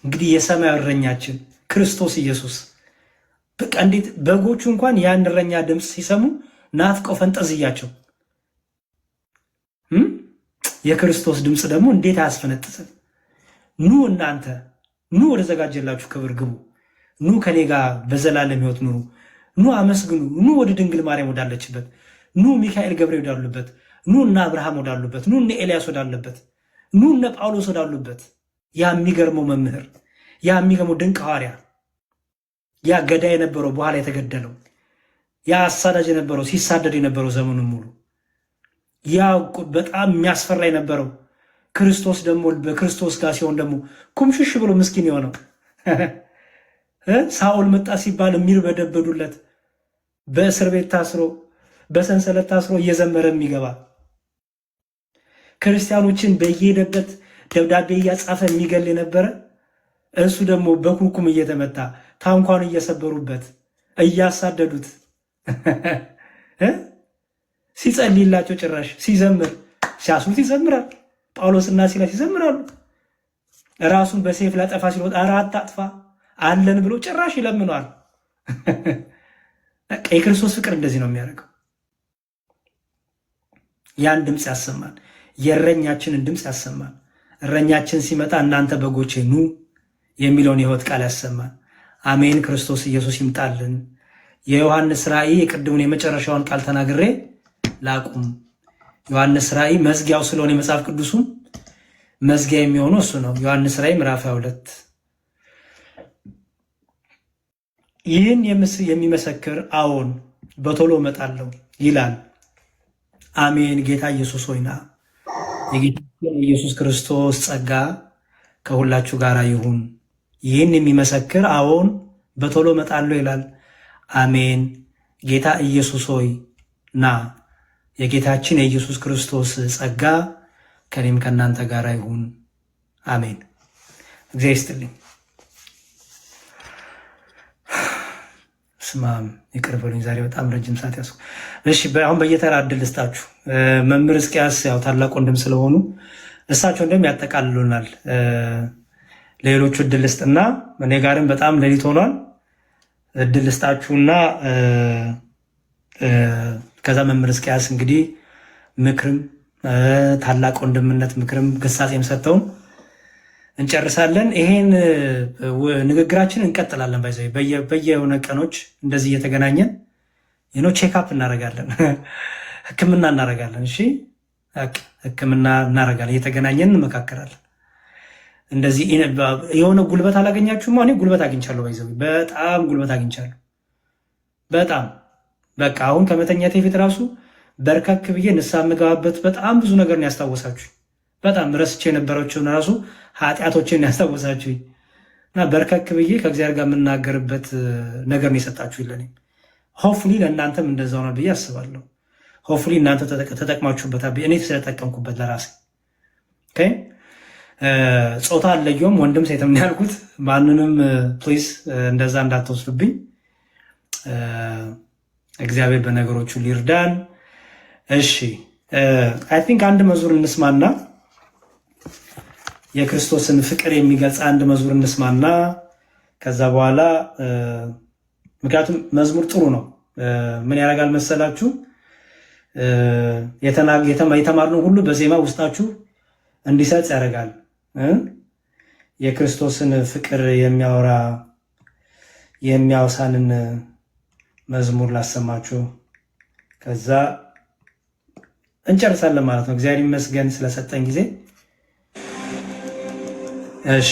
እንግዲህ የሰማያዊ እረኛችን ክርስቶስ ኢየሱስ በቃ እንዴት በጎቹ እንኳን ያን እረኛ ድምፅ ሲሰሙ ናፍቀው ፈንጠዝያቸው፣ የክርስቶስ ድምፅ ደግሞ እንዴት አያስፈነጥስም? ኑ እናንተ ኑ፣ ወደ ዘጋጀላችሁ ክብር ግቡ። ኑ ከኔ ጋር በዘላለም ሕይወት ኑሩ። ኑ አመስግኑ። ኑ ወደ ድንግል ማርያም ወዳለችበት፣ ኑ ሚካኤል ገብርኤል ወዳሉበት፣ ኑ እነ አብርሃም ወዳሉበት፣ ኑ እነ ኤልያስ ወዳሉበት፣ ኑ እነ ጳውሎስ ወዳሉበት። ያ የሚገርመው መምህር፣ ያ የሚገርመው ድንቅ ሐዋርያ፣ ያ ገዳይ የነበረው በኋላ የተገደለው፣ ያ አሳዳጅ የነበረው ሲሳደድ የነበረው ዘመኑን ሙሉ፣ ያ በጣም የሚያስፈራ የነበረው ክርስቶስ ደግሞ በክርስቶስ ጋር ሲሆን ደግሞ ኩምሽሽ ብሎ ምስኪን የሆነው ሳኦል መጣ ሲባል የሚርበደበዱለት በእስር ቤት ታስሮ በሰንሰለት ታስሮ እየዘመረ የሚገባ ክርስቲያኖችን በየሄደበት ደብዳቤ እያጻፈ የሚገል የነበረ እሱ ደግሞ በኩርኩም እየተመታ ታንኳን እየሰበሩበት እያሳደዱት ሲጸልይላቸው ጭራሽ ሲዘምር ሲያስሩት ይዘምራል። ጳውሎስና ሲላስ ይዘምራሉ። ራሱን በሰይፍ ላጠፋ ሲሮጥ ኧረ አታጥፋ አለን ብሎ ጭራሽ ይለምነዋል። የክርስቶስ ፍቅር እንደዚህ ነው የሚያደርገው። ያን ድምፅ ያሰማል፣ የእረኛችንን ድምፅ ያሰማል። እረኛችን ሲመጣ እናንተ በጎቼ ኑ የሚለውን የሕይወት ቃል ያሰማል። አሜን። ክርስቶስ ኢየሱስ ይምጣልን። የዮሐንስ ራእይ የቅድሙን የመጨረሻውን ቃል ተናግሬ ላቁም። ዮሐንስ ራእይ መዝጊያው ስለሆነ የመጽሐፍ ቅዱሱም መዝጊያ የሚሆነው እሱ ነው። ዮሐንስ ራዕይ ምዕራፍ 22 ይህን የሚመሰክር አዎን በቶሎ እመጣለሁ ይላል። አሜን። ጌታ ኢየሱስ ሆይና የጌታችን ኢየሱስ ክርስቶስ ጸጋ ከሁላችሁ ጋር ይሁን። ይህን የሚመሰክር አዎን በቶሎ እመጣለሁ ይላል። አሜን። ጌታ ኢየሱስ ሆይ ና። የጌታችን የኢየሱስ ክርስቶስ ጸጋ ከኔም ከእናንተ ጋር ይሁን። አሜን። እግዚአብሔር ይስጥልኝ። ስማም ይቅር በሉኝ። ዛሬ በጣም ረጅም ሰዓት ያስኩ። እሺ አሁን በየተራ እድል ልስጣችሁ። መምህር ሕዝቅያስ ያው ታላቅ ወንድም ስለሆኑ እሳቸው እንደም ያጠቃልሉናል። ለሌሎቹ እድል ልስጥና እኔ ጋርም በጣም ሌሊት ሆኗል። እድል ልስጣችሁና ከዛ መምህር ሕዝቅያስ እንግዲህ ምክርም ታላቅ ወንድምነት ምክርም ግሳጼም ሰጥተውን እንጨርሳለን። ይሄን ንግግራችን እንቀጥላለን። ባይዘ በየሆነ ቀኖች እንደዚህ እየተገናኘን ቼክአፕ እናደርጋለን፣ ህክምና እናደርጋለን። እሺ ህክምና እናደርጋለን፣ እየተገናኘን እንመካከራለን። እንደዚህ የሆነ ጉልበት አላገኛችሁም? እኔ ጉልበት አግኝቻለሁ። ባይዘ በጣም ጉልበት አግኝቻለሁ። በጣም በቃ አሁን ከመተኛቴ ፊት ራሱ በርከክ ብዬ ንስሐ የምገባበት በጣም ብዙ ነገር ነው ያስታወሳችሁ። በጣም ረስቼ የነበረችውን ራሱ ኃጢአቶችን ያስታወሳችሁ እና በርከክ ብዬ ከእግዚአብሔር ጋር የምናገርበት ነገር ነው የሰጣችሁ ለኔ። ሆፍሊ ለእናንተም እንደዛው ነው ብዬ አስባለሁ። ሆፍሊ እናንተ ተጠቅማችሁበታል፣ እኔ ስለጠቀምኩበት ለራሴ። ጾታ አለየውም፣ ወንድም ሴትም ያልኩት ማንንም ፕሊዝ እንደዛ እንዳትወስዱብኝ። እግዚአብሔር በነገሮቹ ሊርዳን። እሺ አይ ቲንክ አንድ መዝሙር እንስማና የክርስቶስን ፍቅር የሚገልጽ አንድ መዝሙር እንስማና ከዛ በኋላ ምክንያቱም መዝሙር ጥሩ ነው። ምን ያደርጋል መሰላችሁ? የተማርነው ሁሉ በዜማ ውስጣችሁ እንዲሰጥ ያደርጋል። የክርስቶስን ፍቅር የሚያወሳንን መዝሙር ላሰማችሁ፣ ከዛ እንጨርሳለን ማለት ነው። እግዚአብሔር ይመስገን ስለሰጠን ጊዜ። እሺ